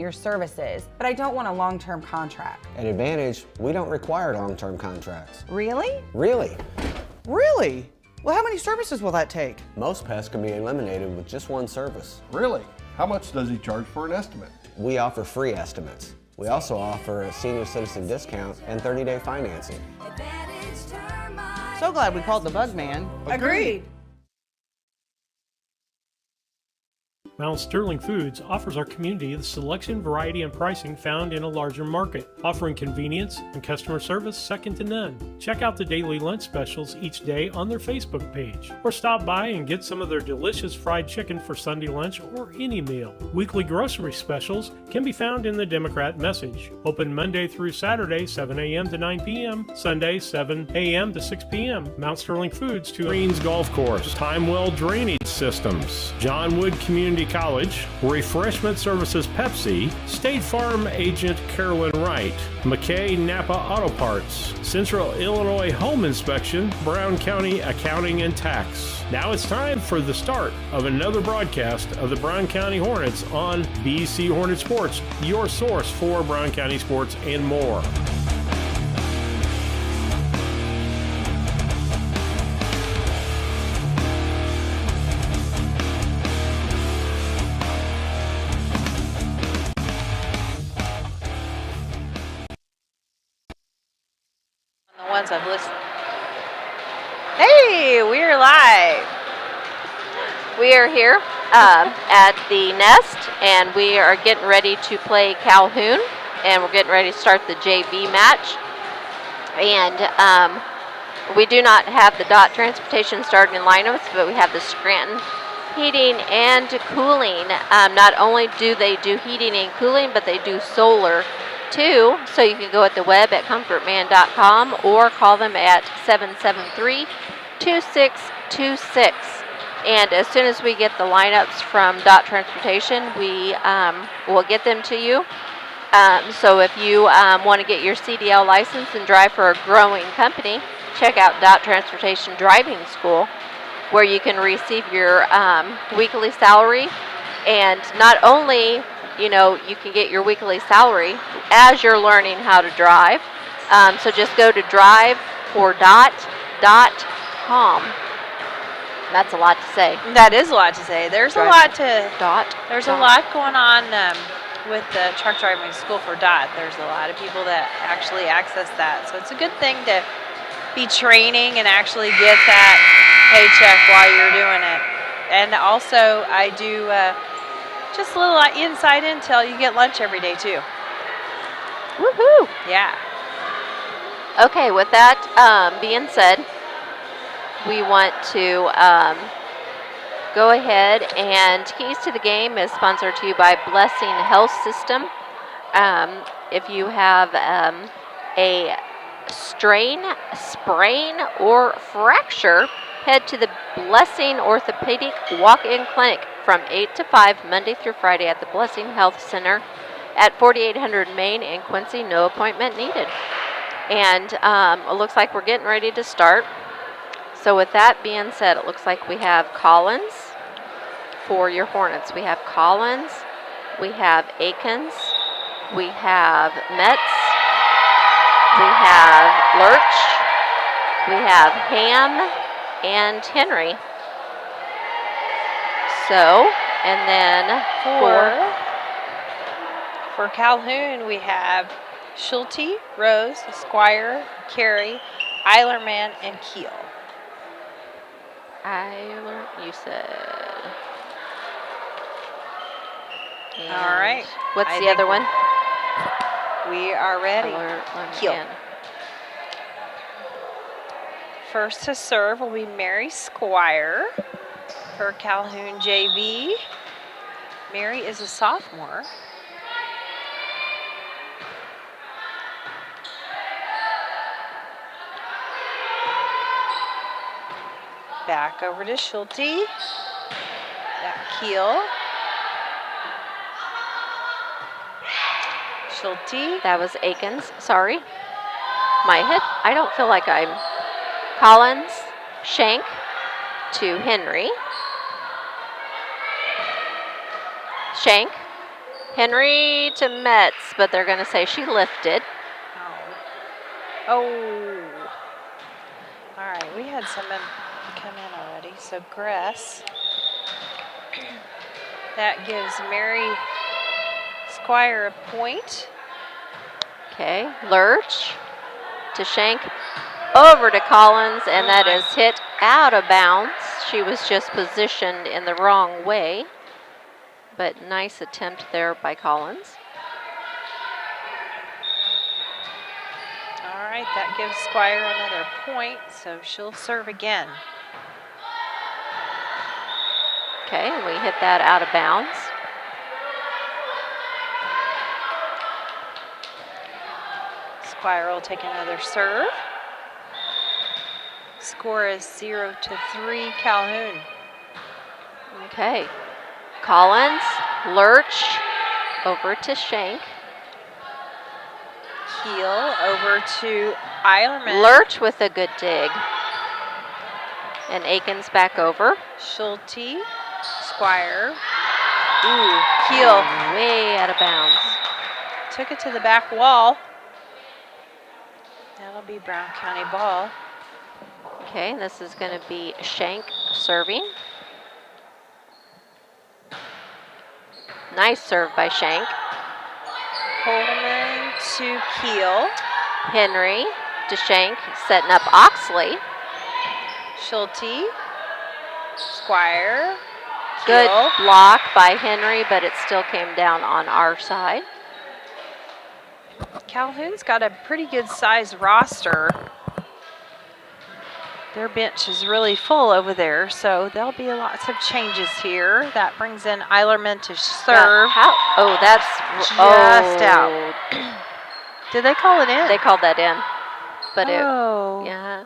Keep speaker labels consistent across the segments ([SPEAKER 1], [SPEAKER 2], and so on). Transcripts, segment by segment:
[SPEAKER 1] your services, but I don't want a long-term contract.
[SPEAKER 2] At Advantage, we don't require long-term contracts.
[SPEAKER 1] Really?
[SPEAKER 2] Really?
[SPEAKER 3] Really? Well, how many services will that take?
[SPEAKER 2] Most pests can be eliminated with just one service.
[SPEAKER 4] Really? How much does he charge for an estimate?
[SPEAKER 2] We offer free estimates. We also offer a senior citizen discount and 30-day financing.
[SPEAKER 3] So glad we called the Bug Man.
[SPEAKER 1] Agreed.
[SPEAKER 5] Mount Sterling Foods offers our community the selection, variety, and pricing found in a larger market, offering convenience and customer service second to none. Check out the daily lunch specials each day on their Facebook page, or stop by and get some of their delicious fried chicken for Sunday lunch or any meal. Weekly grocery specials can be found in the Democrat Message. Open Monday through Saturday, 7 a.m. to 9 p.m., Sunday, 7 a.m. to 6 p.m. Mount Sterling Foods, Greens Golf Course, Timewell Drainage Systems, John Wood Community College, Refreshment Services Pepsi, State Farm Agent Carolyn Wright, McKay Napa Auto Parts, Central Illinois Home Inspection, Brown County Accounting and Tax. Now it's time for the start of another broadcast of the Brown County Hornets on BC Hornet Sports, your source for Brown County sports and more.
[SPEAKER 6] Ones I've listened. Hey, we're live. We are here at the Nest, and we are getting ready to play Calhoun, and we're getting ready to start the JV match. And we do not have the DOT transportation starting in lineups, but we have the Scranton heating and cooling. Not only do they do heating and cooling, but they do solar too, so you can go at the web at comfortman.com or call them at 773-2626. And as soon as we get the lineups from DOT Transportation, we will get them to you. So if you want to get your CDL license and drive for a growing company, check out DOT Transportation Driving School, where you can receive your weekly salary. And not only you can get your weekly salary as you're learning how to drive. So just go to drivefor.com. That's a lot to say.
[SPEAKER 7] That is a lot to say. There's a lot going on with the truck driving school for DOT. There's a lot of people that actually access that. So it's a good thing to be training and actually get that paycheck while you're doing it. And also I do just a little inside intel. You get lunch every day too.
[SPEAKER 6] Woohoo!
[SPEAKER 7] Yeah.
[SPEAKER 6] Okay, with that being said, we want to go ahead, and Keys to the Game is sponsored to you by Blessing Health System. If you have a strain, sprain, or fracture, head to the Blessing Orthopedic Walk-In Clinic from 8 to 5, Monday through Friday at the Blessing Health Center at 4800 Main in Quincy. No appointment needed. And it looks like we're getting ready to start. So with that being said, it looks like we have Collins for your Hornets. We have Collins, we have Akins, we have Metz, we have Lurch, we have Ham, and Henry. So, and then
[SPEAKER 7] for Calhoun, we have Schulte, Rose, Squire, Carey, Eilerman, and Keel.
[SPEAKER 6] Eiler, you said. And
[SPEAKER 7] all right.
[SPEAKER 6] What's the other one?
[SPEAKER 7] We are ready. Keel.
[SPEAKER 6] And
[SPEAKER 7] first to serve will be Mary Squire for Calhoun JV. Mary is a sophomore. Back over to Schulte. That Keel. Schulte.
[SPEAKER 6] that was Akins. Sorry. My head. I don't feel like I'm. Collins, Shank to Henry. Shank Henry to Metz, but they're going to say she lifted.
[SPEAKER 7] Oh. All right, we had someone come in already. So Gress. That gives Mary Squire a point.
[SPEAKER 6] Okay, Lurch to Shank, over to Collins, and that is hit out of bounds. She was just positioned in the wrong way, but nice attempt there by Collins.
[SPEAKER 7] All right, that gives Squire another point, so she'll serve again.
[SPEAKER 6] Okay, we hit that out of bounds.
[SPEAKER 7] Squire will take another serve. Score is 0-3 Calhoun.
[SPEAKER 6] Okay, Collins, Lurch, over to Shank.
[SPEAKER 7] Keel over to Eilerman.
[SPEAKER 6] Lurch with a good dig. And Aikens back over.
[SPEAKER 7] Schulte, Squire. Ooh, Keel.
[SPEAKER 6] Way out of bounds.
[SPEAKER 7] Took it to the back wall. That'll be Brown County ball.
[SPEAKER 6] Okay, this is going to be Shank serving. Nice serve by Shank.
[SPEAKER 7] Coleman to Keel.
[SPEAKER 6] Henry to Shank, setting up Oxley.
[SPEAKER 7] Schulte, Squire.
[SPEAKER 6] Good
[SPEAKER 7] Keel.
[SPEAKER 6] block by Henry, but it still came down on our side.
[SPEAKER 7] Calhoun's got a pretty good size roster. Their bench is really full over there, so there'll be lots of changes here. That brings in Eilerman to serve.
[SPEAKER 6] Oh, that's
[SPEAKER 7] just out. Did they call it in?
[SPEAKER 6] They called that in, but
[SPEAKER 7] oh.
[SPEAKER 6] yeah.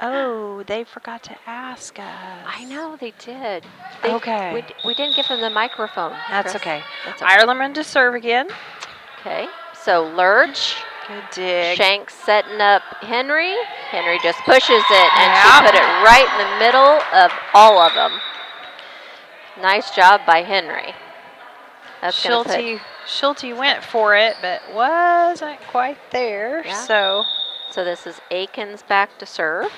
[SPEAKER 7] Oh, they forgot to ask us.
[SPEAKER 6] I know they did.
[SPEAKER 7] Okay.
[SPEAKER 6] We didn't give them the microphone.
[SPEAKER 7] That's
[SPEAKER 6] Chris.
[SPEAKER 7] okay.
[SPEAKER 6] That's okay.
[SPEAKER 7] Eilerman to serve again.
[SPEAKER 6] Okay, so Lurch.
[SPEAKER 7] Good dig.
[SPEAKER 6] Shank setting up Henry. Henry just pushes it, and she put it right in the middle of all of them. Nice job by Henry. That's
[SPEAKER 7] Schulte went for it, but wasn't quite there.
[SPEAKER 6] Yeah.
[SPEAKER 7] So
[SPEAKER 6] this is Aikens back to serve.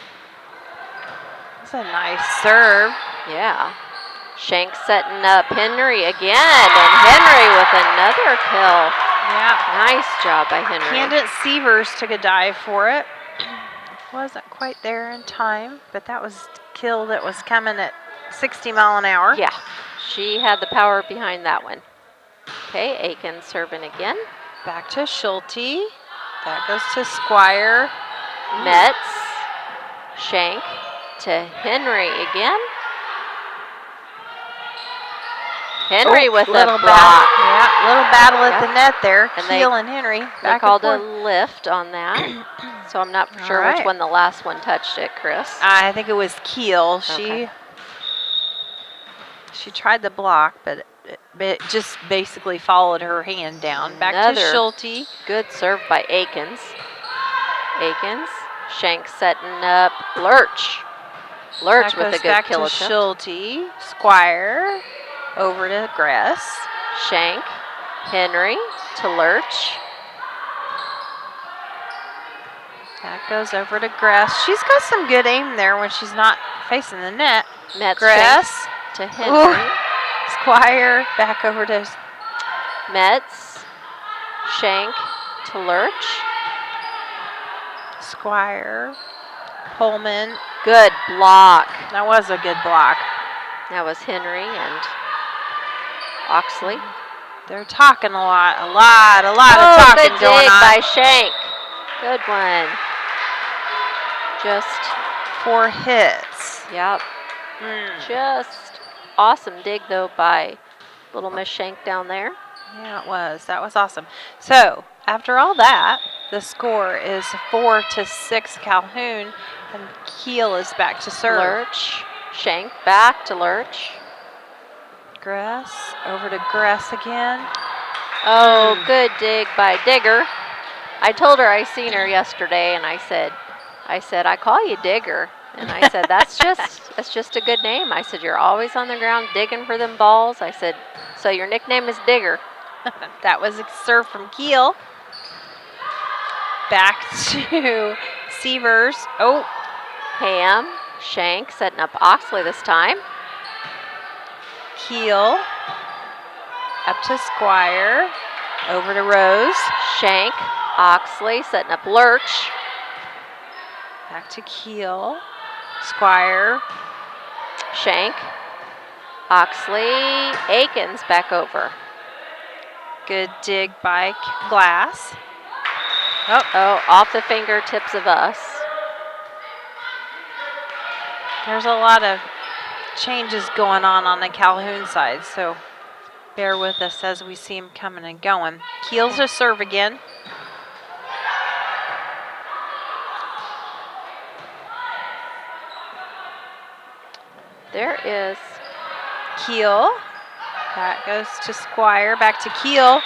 [SPEAKER 7] that's a nice serve.
[SPEAKER 6] Yeah. Shank setting up Henry again, and Henry with another kill.
[SPEAKER 7] Yeah.
[SPEAKER 6] Nice job by Henry.
[SPEAKER 7] Candace Sievers took a dive for it. Wasn't quite there in time, but that was a kill that was coming at 60 mile an hour.
[SPEAKER 6] Yeah, she had the power behind that one. Okay, Aikens serving again.
[SPEAKER 7] Back to Schulte. That goes to Squire.
[SPEAKER 6] Metz. Shank to Henry again. Henry with a
[SPEAKER 7] little
[SPEAKER 6] block.
[SPEAKER 7] Little battle at the net there.
[SPEAKER 6] And
[SPEAKER 7] Keel and Henry.
[SPEAKER 6] They called a lift on that. So I'm not sure
[SPEAKER 7] right.
[SPEAKER 6] which one the last one touched it, Chris.
[SPEAKER 7] I think it was Keel.
[SPEAKER 6] Okay.
[SPEAKER 7] She tried the block, but it just basically followed her hand down. Back to Schulte.
[SPEAKER 6] Good serve by Aikens. Aikens. Shank setting up Lurch. Lurch with a good kill attempt.
[SPEAKER 7] Back to Schulte. Squire. Over to Gress.
[SPEAKER 6] Shank. Henry to Lurch.
[SPEAKER 7] That goes over to Gress. She's got some good aim there when she's not facing the net.
[SPEAKER 6] Metz.
[SPEAKER 7] Gress
[SPEAKER 6] to Henry.
[SPEAKER 7] Ooh. Squire back over to
[SPEAKER 6] Metz. Shank to Lurch.
[SPEAKER 7] Squire. Pullman.
[SPEAKER 6] Good block.
[SPEAKER 7] That was a good block.
[SPEAKER 6] That was Henry and Oxley.
[SPEAKER 7] They're talking a lot of talking
[SPEAKER 6] good
[SPEAKER 7] going
[SPEAKER 6] dig
[SPEAKER 7] on.
[SPEAKER 6] by Shank. Good one. Just
[SPEAKER 7] 4 hits.
[SPEAKER 6] Yep. Just awesome dig though by little Miss Shank down there.
[SPEAKER 7] Yeah, it was. That was awesome. So after all that, the score is 4-6 Calhoun, and Keel is back to serve.
[SPEAKER 6] Lurch. Shank back to Lurch.
[SPEAKER 7] Gress over to Gress again.
[SPEAKER 6] Oh, good dig by Digger. I told her I seen her yesterday, and I said, I call you Digger. And I said, that's just a good name. I said, you're always on the ground digging for them balls. I said, so your nickname is Digger.
[SPEAKER 7] That was a serve from Keel. Back to Severs. Oh,
[SPEAKER 6] Ham, Shank setting up Oxley this time.
[SPEAKER 7] Keel. Up to Squire. Over to Rose.
[SPEAKER 6] Shank, Oxley setting up Lurch.
[SPEAKER 7] Back to Keel. Squire.
[SPEAKER 6] Shank, Oxley, Akins back over.
[SPEAKER 7] Good dig by Glass.
[SPEAKER 6] Oh, off the fingertips of us.
[SPEAKER 7] There's a lot of changes going on the Calhoun side, so bear with us as we see him coming and going. Keel's to serve again.
[SPEAKER 6] There is
[SPEAKER 7] Keel. That goes to Squire. Back to Keel.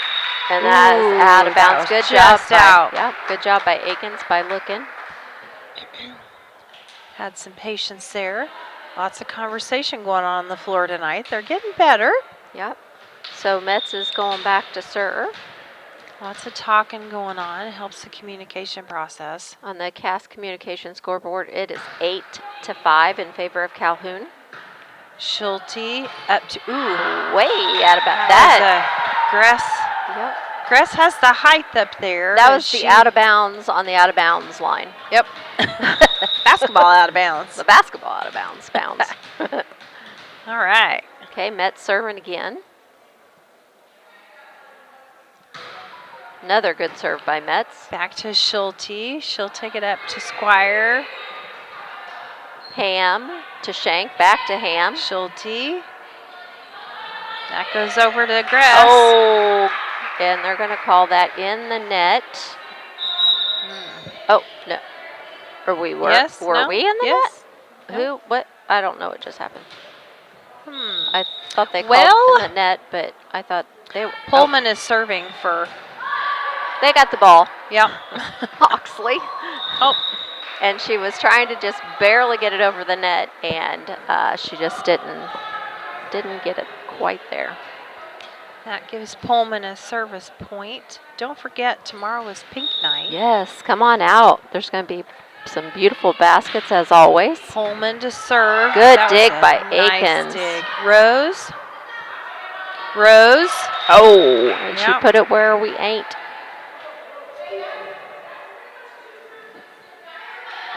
[SPEAKER 6] And that is out of bounds. Good job.
[SPEAKER 7] Just out.
[SPEAKER 6] Yep, good job by Akins by looking.
[SPEAKER 7] Had some patience there. Lots of conversation going on the floor tonight. They're getting better.
[SPEAKER 6] Yep. So Metz is going back to serve.
[SPEAKER 7] Lots of talking going on. It helps the communication process.
[SPEAKER 6] On the CAS communication scoreboard, it is 8-5 in favor of Calhoun.
[SPEAKER 7] Schulte up to,
[SPEAKER 6] Way out of bounds.
[SPEAKER 7] Gress.
[SPEAKER 6] Yep.
[SPEAKER 7] Gress has the height up there.
[SPEAKER 6] That was the out of bounds on the out of bounds line.
[SPEAKER 7] Yep. Basketball out of bounds.
[SPEAKER 6] The basketball out of bounds.
[SPEAKER 7] All right.
[SPEAKER 6] Okay, Metz serving again. Another good serve by Metz.
[SPEAKER 7] Back to Schulte. She'll take it up to Squire.
[SPEAKER 6] Ham to Shank, back to Ham.
[SPEAKER 7] Schulte. That goes over to Gress.
[SPEAKER 6] Oh, and they're going to call that in the net. Oh, no. Or we were?
[SPEAKER 7] Yes,
[SPEAKER 6] were
[SPEAKER 7] no,
[SPEAKER 6] we in the
[SPEAKER 7] yes,
[SPEAKER 6] net?
[SPEAKER 7] no.
[SPEAKER 6] Who? What? I don't know what just happened. I thought they called
[SPEAKER 7] Well,
[SPEAKER 6] in the net, but I thought they were.
[SPEAKER 7] Pullman is serving for.
[SPEAKER 6] They got the ball.
[SPEAKER 7] Yep.
[SPEAKER 6] Oxley.
[SPEAKER 7] Oh.
[SPEAKER 6] And she was trying to just barely get it over the net, and she just didn't get it quite there.
[SPEAKER 7] That gives Pullman a service point. Don't forget, tomorrow is pink night.
[SPEAKER 6] Yes, come on out. There's going to be some beautiful baskets as always.
[SPEAKER 7] Pullman to serve.
[SPEAKER 6] Good
[SPEAKER 7] That
[SPEAKER 6] dig
[SPEAKER 7] was a
[SPEAKER 6] by
[SPEAKER 7] nice
[SPEAKER 6] Akins.
[SPEAKER 7] Dig. Rose. Rose.
[SPEAKER 6] Oh, and she
[SPEAKER 7] Yep.
[SPEAKER 6] put it where we ain't.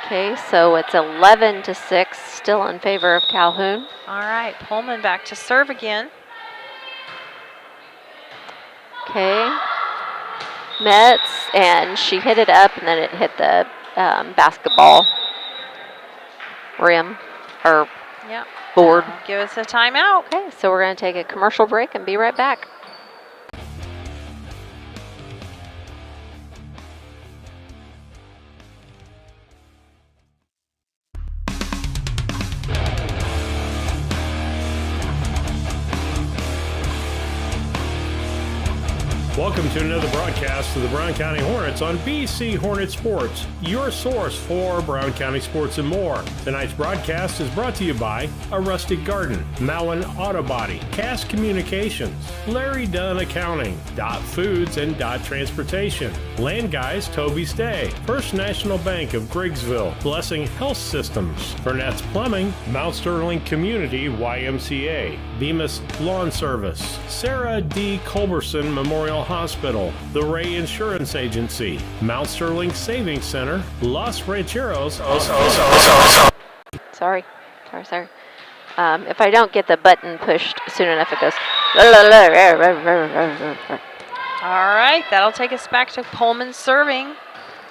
[SPEAKER 6] Okay, so it's 11-6, still in favor of Calhoun.
[SPEAKER 7] All right, Pullman back to serve again.
[SPEAKER 6] Okay, Metz, and she hit it up, and then it hit the basketball rim or
[SPEAKER 7] Yep.
[SPEAKER 6] board.
[SPEAKER 7] Give us a timeout.
[SPEAKER 6] Okay, so we're going to take a commercial break and be right back.
[SPEAKER 5] Welcome to another broadcast of the Brown County Hornets on BC Hornet Sports, your source for Brown County sports and more. Tonight's broadcast is brought to you by A Rustic Garden, Mowen Auto Body, Cass Communications, Larry Dunn Accounting, Dot Foods and Dot Transportation, Land Guys Toby Stay, First National Bank of Griggsville, Blessing Health Systems, Burnett's Plumbing, Mount Sterling Community YMCA, Bemis Lawn Service, Sarah D. Culberson Memorial Hospital, the Ray Insurance Agency, Mount Sterling Savings Center, Los Rancheros.
[SPEAKER 6] Sorry. If I don't get the button pushed soon enough, it goes.
[SPEAKER 7] All right, that'll take us back to Pullman serving.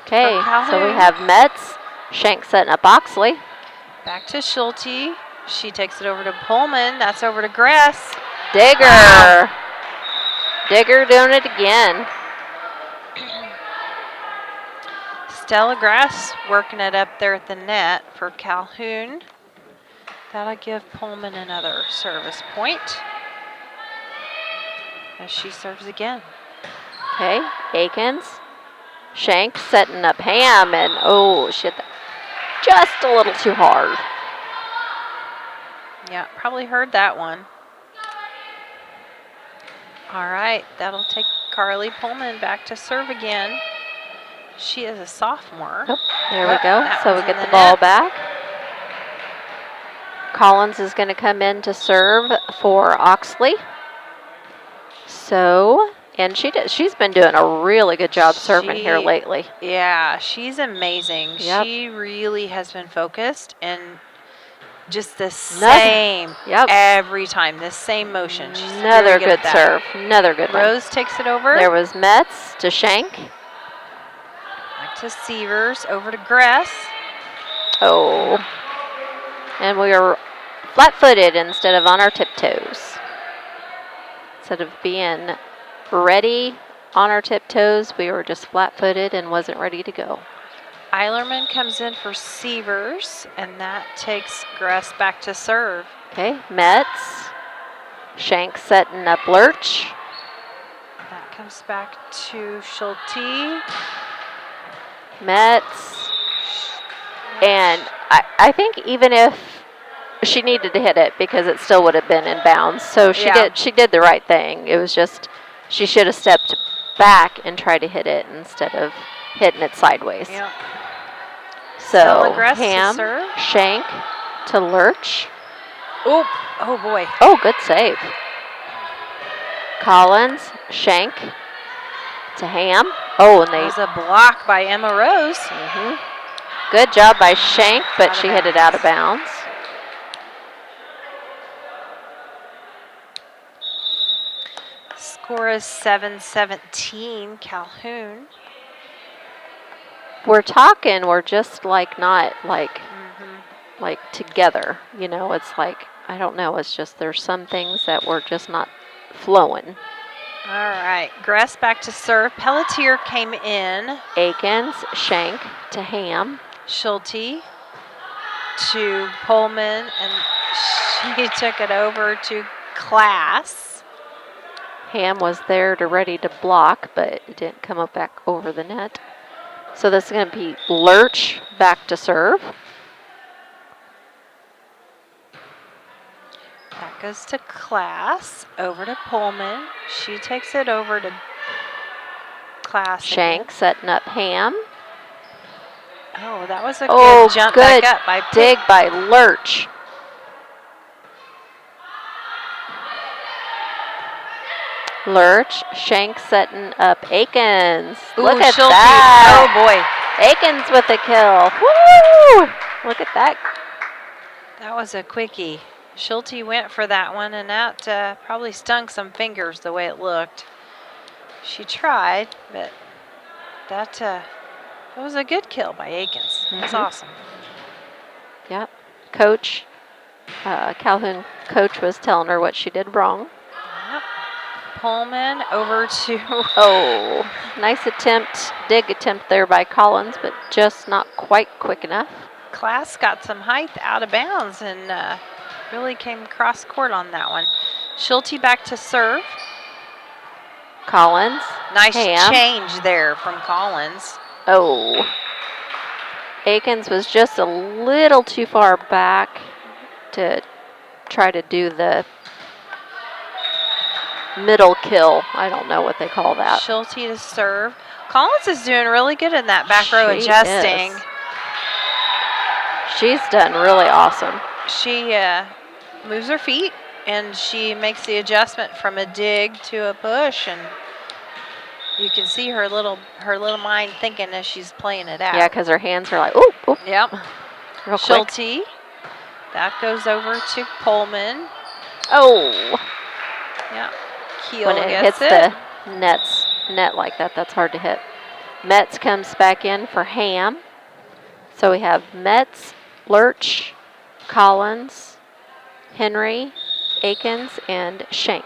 [SPEAKER 6] Okay,
[SPEAKER 7] For Calhoun.
[SPEAKER 6] so we have Metz, Shank setting up Oxley.
[SPEAKER 7] Back to Schulte. She takes it over to Pullman. That's over to Gress.
[SPEAKER 6] Digger.
[SPEAKER 7] Wow.
[SPEAKER 6] Digger doing it again.
[SPEAKER 7] Stella Grass working it up there at the net for Calhoun. That'll give Pullman another service point as she serves again.
[SPEAKER 6] Okay, Akins. Shank setting up Ham, and oh, shit, just a little too hard.
[SPEAKER 7] Yeah, probably heard that one. All right, that'll take Carly Pullman back to serve again. She is a sophomore.
[SPEAKER 6] Oh, there we go.
[SPEAKER 7] That
[SPEAKER 6] So we
[SPEAKER 7] was
[SPEAKER 6] get
[SPEAKER 7] in
[SPEAKER 6] the
[SPEAKER 7] the
[SPEAKER 6] ball
[SPEAKER 7] net.
[SPEAKER 6] back. Collins is going to come in to serve for Oxley. So, and she's been doing a really good job serving here lately.
[SPEAKER 7] Yeah, she's amazing.
[SPEAKER 6] Yep.
[SPEAKER 7] She really has been focused and just the same every time, the same motion. She's
[SPEAKER 6] Another
[SPEAKER 7] very good
[SPEAKER 6] good
[SPEAKER 7] at that.
[SPEAKER 6] serve. Another good one.
[SPEAKER 7] Rose takes it over.
[SPEAKER 6] There was Metz to Shank.
[SPEAKER 7] Back to Severs, over to Gress.
[SPEAKER 6] Oh. And we are flat-footed instead of on our tiptoes. Instead of being ready on our tiptoes, we were just flat-footed and wasn't ready to go.
[SPEAKER 7] Eilerman comes in for Severs, and that takes Gress back to serve.
[SPEAKER 6] Okay, Metz. Shank setting up Lurch.
[SPEAKER 7] That comes back to Schulte.
[SPEAKER 6] Metz. And I think even if she needed to hit it, because it still would have been in bounds. So she did the right thing. It was just she should have stepped back and tried to hit it instead of hitting it sideways.
[SPEAKER 7] Yep.
[SPEAKER 6] So
[SPEAKER 7] Gress to
[SPEAKER 6] Ham,
[SPEAKER 7] serve.
[SPEAKER 6] Shank to Lurch.
[SPEAKER 7] Oh boy.
[SPEAKER 6] Oh, good save. Collins, Shank to Ham. Oh, and
[SPEAKER 7] That was a block by Emma Rose.
[SPEAKER 6] Good job by Shank, but
[SPEAKER 7] Out of
[SPEAKER 6] she hit it out of bounds.
[SPEAKER 7] Score is 7-17, Calhoun.
[SPEAKER 6] We're talking, we're just like not like together. You know, it's like, I don't know, it's just there's some things that we're just not flowing.
[SPEAKER 7] All right, Gress back to serve. Pelletier came in.
[SPEAKER 6] Akins, Shank to Ham.
[SPEAKER 7] Schulte to Pullman, and she took it over to Class.
[SPEAKER 6] Ham was there to ready to block, but it didn't come up back over the net. So this is going to be Lurch back to serve.
[SPEAKER 7] That goes to Class, over to Pullman. She takes it over to Class.
[SPEAKER 6] Shank setting up Ham.
[SPEAKER 7] Oh, that was a good jump back up by
[SPEAKER 6] dig by Lurch. Lurch, Shank setting up Akins. Look at
[SPEAKER 7] Schulte.
[SPEAKER 6] that.
[SPEAKER 7] Oh boy.
[SPEAKER 6] Akins with a kill. Woo! Look at that.
[SPEAKER 7] That was a quickie. Schulte went for that one, and that probably stung some fingers the way it looked. She tried, but that was a good kill by Akins. That's awesome.
[SPEAKER 6] Yep. Coach, Calhoun coach was telling her what she did wrong.
[SPEAKER 7] Yep. Pullman over to...
[SPEAKER 6] Oh, nice attempt, dig attempt there by Collins, but just not quite quick enough.
[SPEAKER 7] Class got some height out of bounds and really came cross court on that one. Schulte back to serve.
[SPEAKER 6] Collins.
[SPEAKER 7] Nice
[SPEAKER 6] Ham.
[SPEAKER 7] change there from Collins.
[SPEAKER 6] Oh. Akins was just a little too far back to try to do the middle kill. I don't know what they call that.
[SPEAKER 7] Schulte to serve. Collins is doing really good in that back row adjusting.
[SPEAKER 6] She's done really awesome.
[SPEAKER 7] She moves her feet and she makes the adjustment from a dig to a push, and you can see her little mind thinking as she's playing it out.
[SPEAKER 6] Yeah, because her hands are like, ooh, ooh.
[SPEAKER 7] Yep.
[SPEAKER 6] Real quick.
[SPEAKER 7] Schulte. That goes over to Pullman.
[SPEAKER 6] Oh.
[SPEAKER 7] Yeah. Keel
[SPEAKER 6] When it
[SPEAKER 7] gets
[SPEAKER 6] hits the net like that, that's hard to hit. Metz comes back in for Ham. So we have Metz, Lurch, Collins, Henry, Akins, and Shank.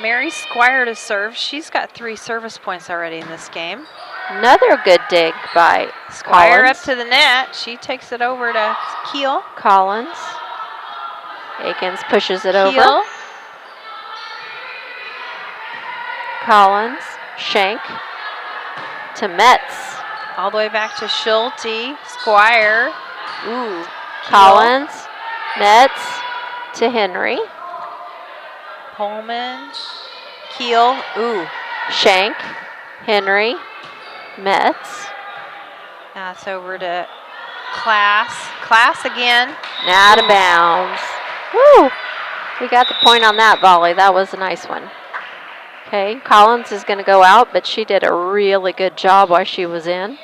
[SPEAKER 7] Mary Squire to serve. She's got 3 service points already in this game.
[SPEAKER 6] Another good dig by
[SPEAKER 7] Squire
[SPEAKER 6] Collins.
[SPEAKER 7] up to the net. She takes it over to Keel.
[SPEAKER 6] Collins. Akins pushes it
[SPEAKER 7] Keel.
[SPEAKER 6] over. Collins, Shank to Metz.
[SPEAKER 7] All the way back to Schulte. Squire.
[SPEAKER 6] Ooh. Collins, Metz to Henry.
[SPEAKER 7] Pullman. Keel. Ooh.
[SPEAKER 6] Shank, Henry, Metz.
[SPEAKER 7] Now it's over to Class. Class again.
[SPEAKER 6] And out of bounds. Woo! We got the point on that volley. That was a nice one. Okay, Collins is going to go out, but she did a really good job while she was in.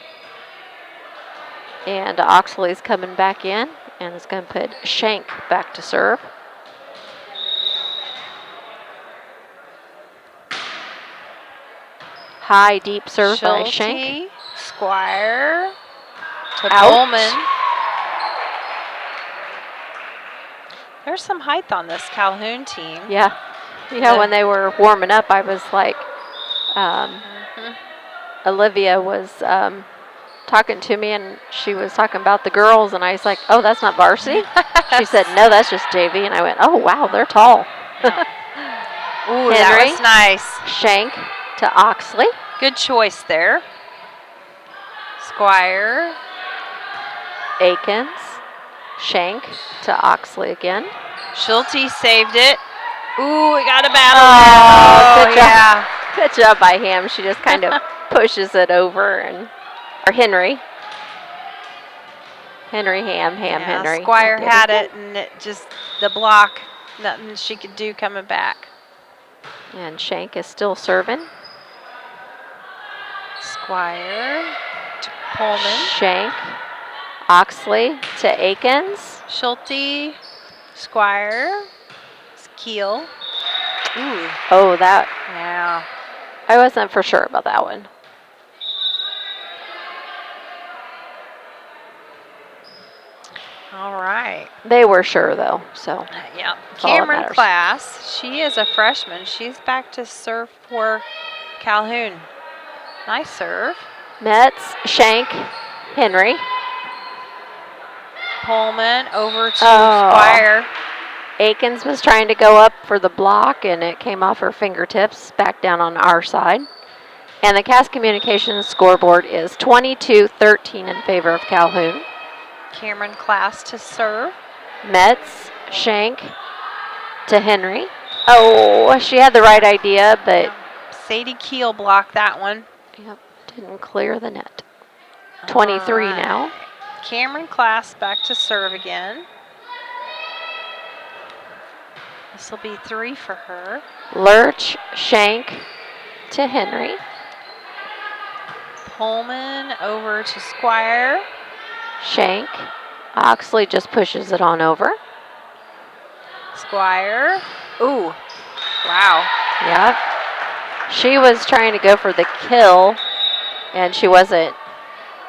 [SPEAKER 6] And Oxley's coming back in and is going to put Shank back to serve. High, deep serve by Shank.
[SPEAKER 7] Schulte, Squire to
[SPEAKER 6] Out.
[SPEAKER 7] Pullman. There's some height on this Calhoun team.
[SPEAKER 6] Yeah. When they were warming up, I was like, Olivia was talking to me, and she was talking about the girls, and I was like, oh, that's not varsity? She said, no, that's just JV. And I went, oh, wow, they're tall.
[SPEAKER 7] Ooh,
[SPEAKER 6] Henry.
[SPEAKER 7] that was nice.
[SPEAKER 6] Shank to Oxley.
[SPEAKER 7] Good choice there. Squire.
[SPEAKER 6] Akins. Shank to Oxley again.
[SPEAKER 7] Schulte saved it. Ooh, we got a battle.
[SPEAKER 6] Oh, good job.
[SPEAKER 7] Yeah.
[SPEAKER 6] Good job by him. She just kind of pushes it over. Or Henry. Henry, Henry.
[SPEAKER 7] Squire had it, and it just, the block, nothing she could do coming back.
[SPEAKER 6] And Shank is still serving.
[SPEAKER 7] Squire to Pullman.
[SPEAKER 6] Shank. Oxley to Akins.
[SPEAKER 7] Schulte. Squire. Keel. Ooh.
[SPEAKER 6] Oh, that.
[SPEAKER 7] Yeah.
[SPEAKER 6] I wasn't for sure about that one.
[SPEAKER 7] All right.
[SPEAKER 6] They were sure, though, so.
[SPEAKER 7] Yeah.
[SPEAKER 6] That's all that
[SPEAKER 7] Cameron
[SPEAKER 6] matters.
[SPEAKER 7] Class. She is a freshman. She's back to serve for Calhoun. Nice serve.
[SPEAKER 6] Metz, Shank, Henry.
[SPEAKER 7] Pullman over to
[SPEAKER 6] Oh.
[SPEAKER 7] Squire.
[SPEAKER 6] Akins was trying to go up for the block, and it came off her fingertips back down on our side. And the Cass Communications scoreboard is 22-13 in favor of Calhoun.
[SPEAKER 7] Cameron Class to serve.
[SPEAKER 6] Metz, Shank to Henry. Oh, she had the right idea, but
[SPEAKER 7] Sadie Keel blocked that one.
[SPEAKER 6] yep, didn't clear the net. 23
[SPEAKER 7] All right.
[SPEAKER 6] now.
[SPEAKER 7] Cameron Class back to serve again. This will be 3 for her.
[SPEAKER 6] Lurch, Shank to Henry.
[SPEAKER 7] Pullman over to Squire.
[SPEAKER 6] Shank. Oxley just pushes it on over.
[SPEAKER 7] Squire. Ooh. Wow.
[SPEAKER 6] Yep. She was trying to go for the kill, and she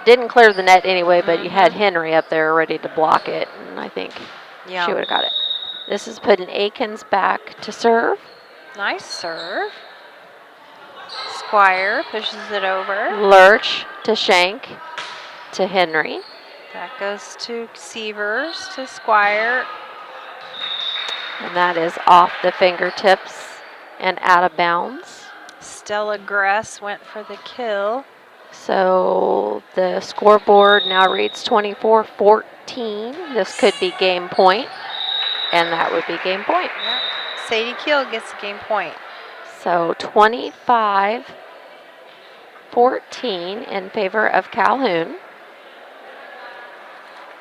[SPEAKER 6] didn't clear the net anyway, but you had Henry up there ready to block it, and I think
[SPEAKER 7] Yeah.
[SPEAKER 6] she would have got it. This is putting Akins back to serve.
[SPEAKER 7] Nice serve. Squire pushes it over.
[SPEAKER 6] Lurch to Shank to Henry.
[SPEAKER 7] That goes to Sievers to Squire.
[SPEAKER 6] And that is off the fingertips and out of bounds.
[SPEAKER 7] Stella Gress went for the kill.
[SPEAKER 6] So the scoreboard now reads 24-14. This could be game point, and that would be game point.
[SPEAKER 7] Yep. Sadie Keel gets the game point.
[SPEAKER 6] So 25-14 in favor of Calhoun.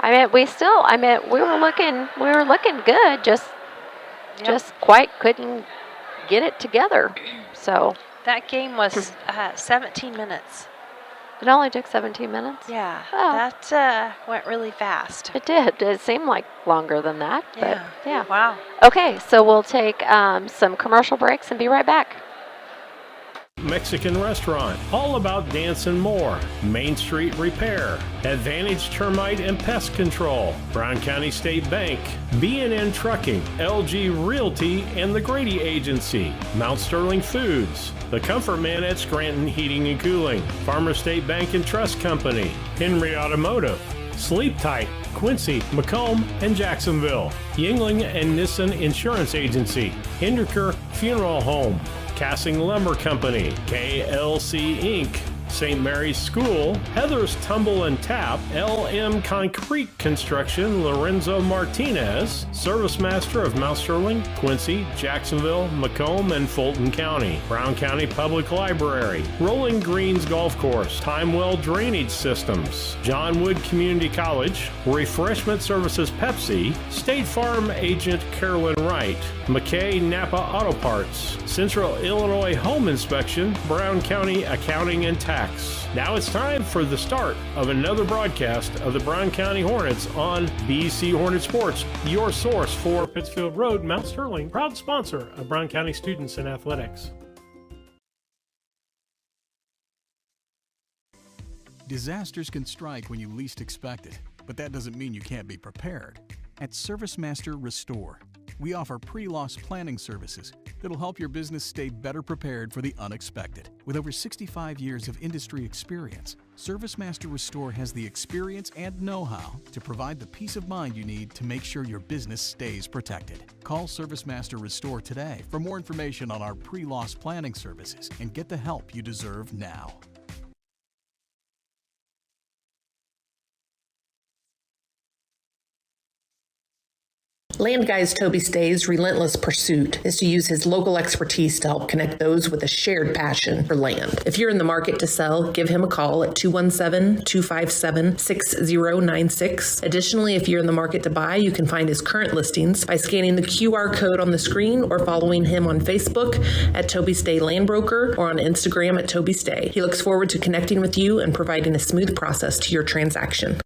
[SPEAKER 6] We were looking good, just quite couldn't get it together. So
[SPEAKER 7] That game was 17 minutes.
[SPEAKER 6] it only took 17 minutes.
[SPEAKER 7] Yeah,
[SPEAKER 6] Oh.
[SPEAKER 7] that went really fast.
[SPEAKER 6] It did. It seemed like longer than that, but yeah.
[SPEAKER 7] Wow.
[SPEAKER 6] Okay, so we'll take some commercial breaks and be right back.
[SPEAKER 5] Mexican restaurant, all about dance and more. Main Street Repair, Advantage Termite and Pest Control, Brown County State Bank, B&N Trucking, LG Realty and the Grady Agency, Mount Sterling Foods, The Comfort Man at Scranton Heating and Cooling, Farmer State Bank and Trust Company, Henry Automotive, Sleep Tight, Quincy, Macomb, and Jacksonville, Yingling and Nissan Insurance Agency, Hinderker Funeral Home, Cassing Lumber Company, KLC Inc., St. Mary's School, Heather's Tumble and Tap, LM Concrete Construction, Lorenzo Martinez, Service Master of Mount Sterling, Quincy, Jacksonville, Macomb, and Fulton County, Brown County Public Library, Rolling Greens Golf Course, Timewell Drainage Systems, John Wood Community College, Refreshment Services Pepsi, State Farm Agent Carolyn Wright, McKay Napa Auto Parts, Central Illinois Home Inspection, Brown County Accounting and Tax. Now it's time for the start of another broadcast of the Brown County Hornets on BC Hornet Sports, your source for Pittsfield Road, Mount Sterling, proud sponsor of Brown County students in athletics.
[SPEAKER 8] Disasters can strike when you least expect it, but that doesn't mean you can't be prepared. At ServiceMaster Restore, we offer pre-loss planning services that'll help your business stay better prepared for the unexpected. With over 65 years of industry experience, ServiceMaster Restore has the experience and know-how to provide the peace of mind you need to make sure your business stays protected. Call ServiceMaster Restore today for more information on our pre-loss planning services and get the help you deserve now.
[SPEAKER 9] Land Guy's Toby Stay's relentless pursuit is to use his local expertise to help connect those with a shared passion for land. If you're in the market to sell, give him a call at 217-257-6096. Additionally, if you're in the market to buy, you can find his current listings by scanning the QR code on the screen or following him on Facebook at Toby Stay Land Broker or on Instagram at Toby Stay. He looks forward to connecting with you and providing a smooth process to your transaction.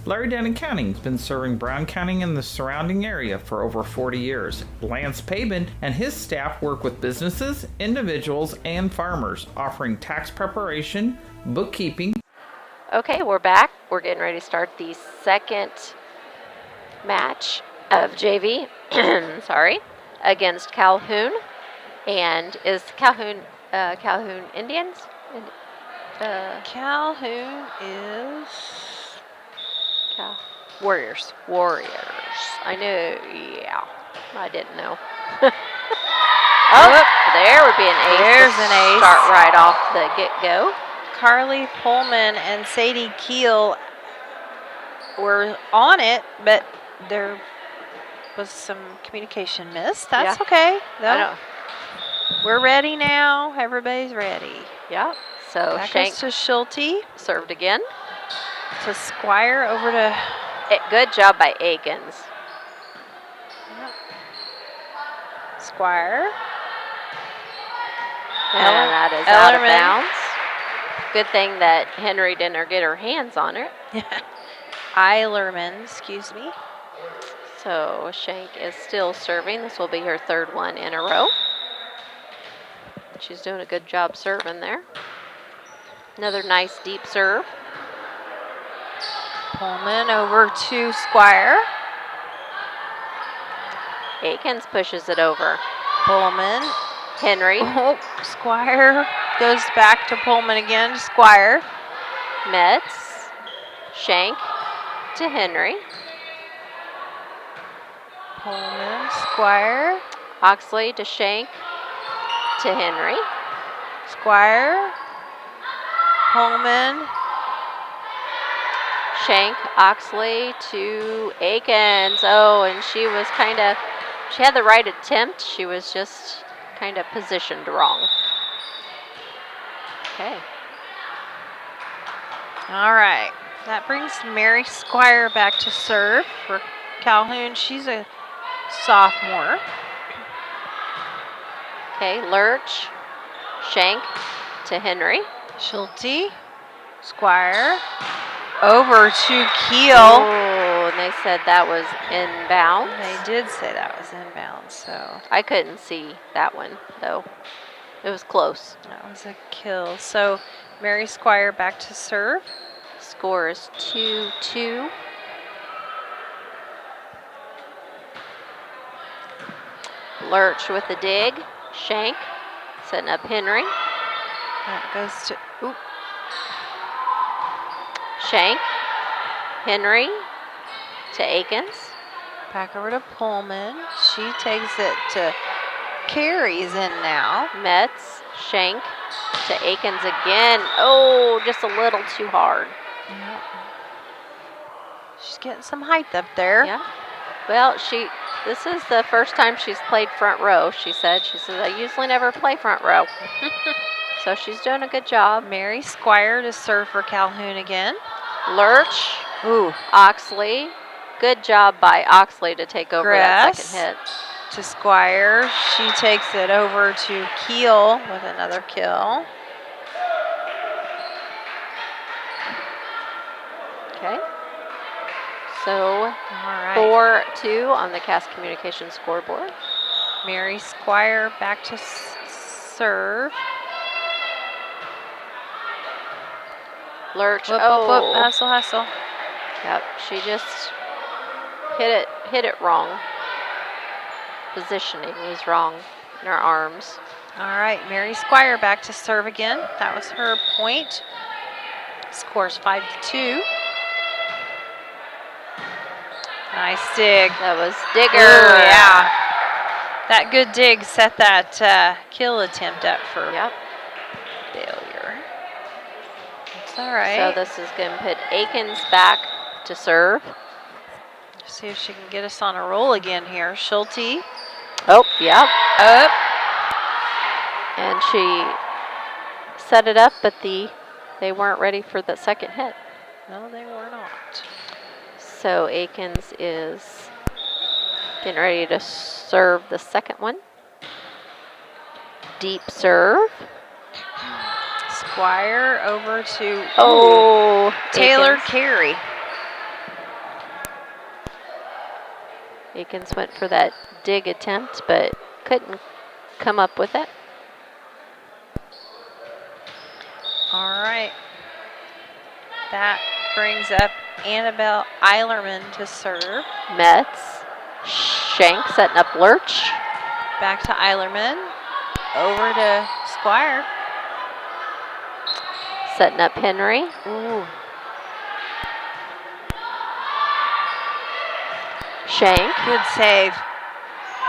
[SPEAKER 10] Larry Denton County has been serving Brown County and the surrounding area for over 40 years. Lance Pabin and his staff work with businesses, individuals, and farmers, offering tax preparation, bookkeeping.
[SPEAKER 6] Okay, we're back. We're getting ready to start the second match of JV, against Calhoun. And is Calhoun Indians?
[SPEAKER 7] Calhoun is Warriors.
[SPEAKER 6] I knew, yeah. I didn't know. Oh, there would be an ace.
[SPEAKER 7] There's an ace.
[SPEAKER 6] Start right off the get-go.
[SPEAKER 7] Carly Pullman and Sadie Keel were on it, but there was some communication missed. That's okay.
[SPEAKER 6] I know.
[SPEAKER 7] We're ready now. Everybody's ready.
[SPEAKER 6] Yeah. So
[SPEAKER 7] Back
[SPEAKER 6] Shank
[SPEAKER 7] to Schulte.
[SPEAKER 6] served again.
[SPEAKER 7] To Squire over to...
[SPEAKER 6] Good job by Akins.
[SPEAKER 7] Yep. Squire.
[SPEAKER 6] And that is out of bounds. Good thing that Henry didn't get her hands on her.
[SPEAKER 7] Eilerman, excuse me.
[SPEAKER 6] So Shank is still serving. This will be her third one in a row. She's doing a good job serving there. Another nice deep serve.
[SPEAKER 7] Pullman over to Squire.
[SPEAKER 6] Akins pushes it over.
[SPEAKER 7] Pullman.
[SPEAKER 6] Henry.
[SPEAKER 7] Oh, Squire goes back to Pullman again. Squire.
[SPEAKER 6] Metz. Shank to Henry.
[SPEAKER 7] Pullman. Squire.
[SPEAKER 6] Oxley to Shank to Henry.
[SPEAKER 7] Squire. Pullman.
[SPEAKER 6] Shank, Oxley to Akins. Oh, and she had the right attempt. She was just kind of positioned wrong. Okay.
[SPEAKER 7] All right. That brings Mary Squire back to serve for Calhoun. She's a sophomore.
[SPEAKER 6] Okay, Lurch, Shank to Henry.
[SPEAKER 7] Schulte, Squire, over to Keel.
[SPEAKER 6] Oh, and they said that was inbounds.
[SPEAKER 7] They did say that was inbounds, so.
[SPEAKER 6] I couldn't see that one, though. It was close.
[SPEAKER 7] That was a kill. So, Mary Squire back to serve.
[SPEAKER 6] Score is 2-2. Lurch with the dig. Shank setting up Henry.
[SPEAKER 7] That goes to
[SPEAKER 6] Shank. Henry to Akins.
[SPEAKER 7] back over to Pullman. She takes it to Carey's in now.
[SPEAKER 6] Metz, Shank to Akins again. Oh, just a little too hard.
[SPEAKER 7] Yep. She's getting some height up there.
[SPEAKER 6] Yeah. Well, this is the first time she's played front row, she said. She says, I usually never play front row. So she's doing a good job.
[SPEAKER 7] Mary Squire to serve for Calhoun again.
[SPEAKER 6] Lurch. Ooh. Oxley. Good job by Oxley to take over that second hit.
[SPEAKER 7] To Squire. She takes it over to Keel with another kill.
[SPEAKER 6] Okay. So 4-2 on the Cass Communications scoreboard.
[SPEAKER 7] Mary Squire back to serve.
[SPEAKER 6] Lurch.
[SPEAKER 7] Whoop,
[SPEAKER 6] oh.
[SPEAKER 7] whoop, whoop. Hustle, hustle.
[SPEAKER 6] Yep. She just hit it wrong. Positioning was wrong in her arms.
[SPEAKER 7] All right, Mary Squire back to serve again. That was her point. Scores 5-2. Nice dig.
[SPEAKER 6] That was Digger.
[SPEAKER 7] Ooh, yeah. That good dig set that kill attempt up for failure. It's all right.
[SPEAKER 6] So this is going to put Akins back to serve.
[SPEAKER 7] See if she can get us on a roll again here. Schulte.
[SPEAKER 6] Oh, yeah.
[SPEAKER 7] Up.
[SPEAKER 6] And she set it up, but they weren't ready for the second hit.
[SPEAKER 7] No, they were not.
[SPEAKER 6] So Akins is getting ready to serve the second one. Deep serve.
[SPEAKER 7] Squire over to Taylor
[SPEAKER 6] Akins.
[SPEAKER 7] Carey.
[SPEAKER 6] Akins went for that dig attempt, but couldn't come up with it.
[SPEAKER 7] All right. That brings up Annabelle Eilerman to serve.
[SPEAKER 6] Metz. Shank setting up Lurch.
[SPEAKER 7] Back to Eilerman. Over to Squire.
[SPEAKER 6] Setting up Henry.
[SPEAKER 7] Ooh.
[SPEAKER 6] Shank.
[SPEAKER 7] Good save.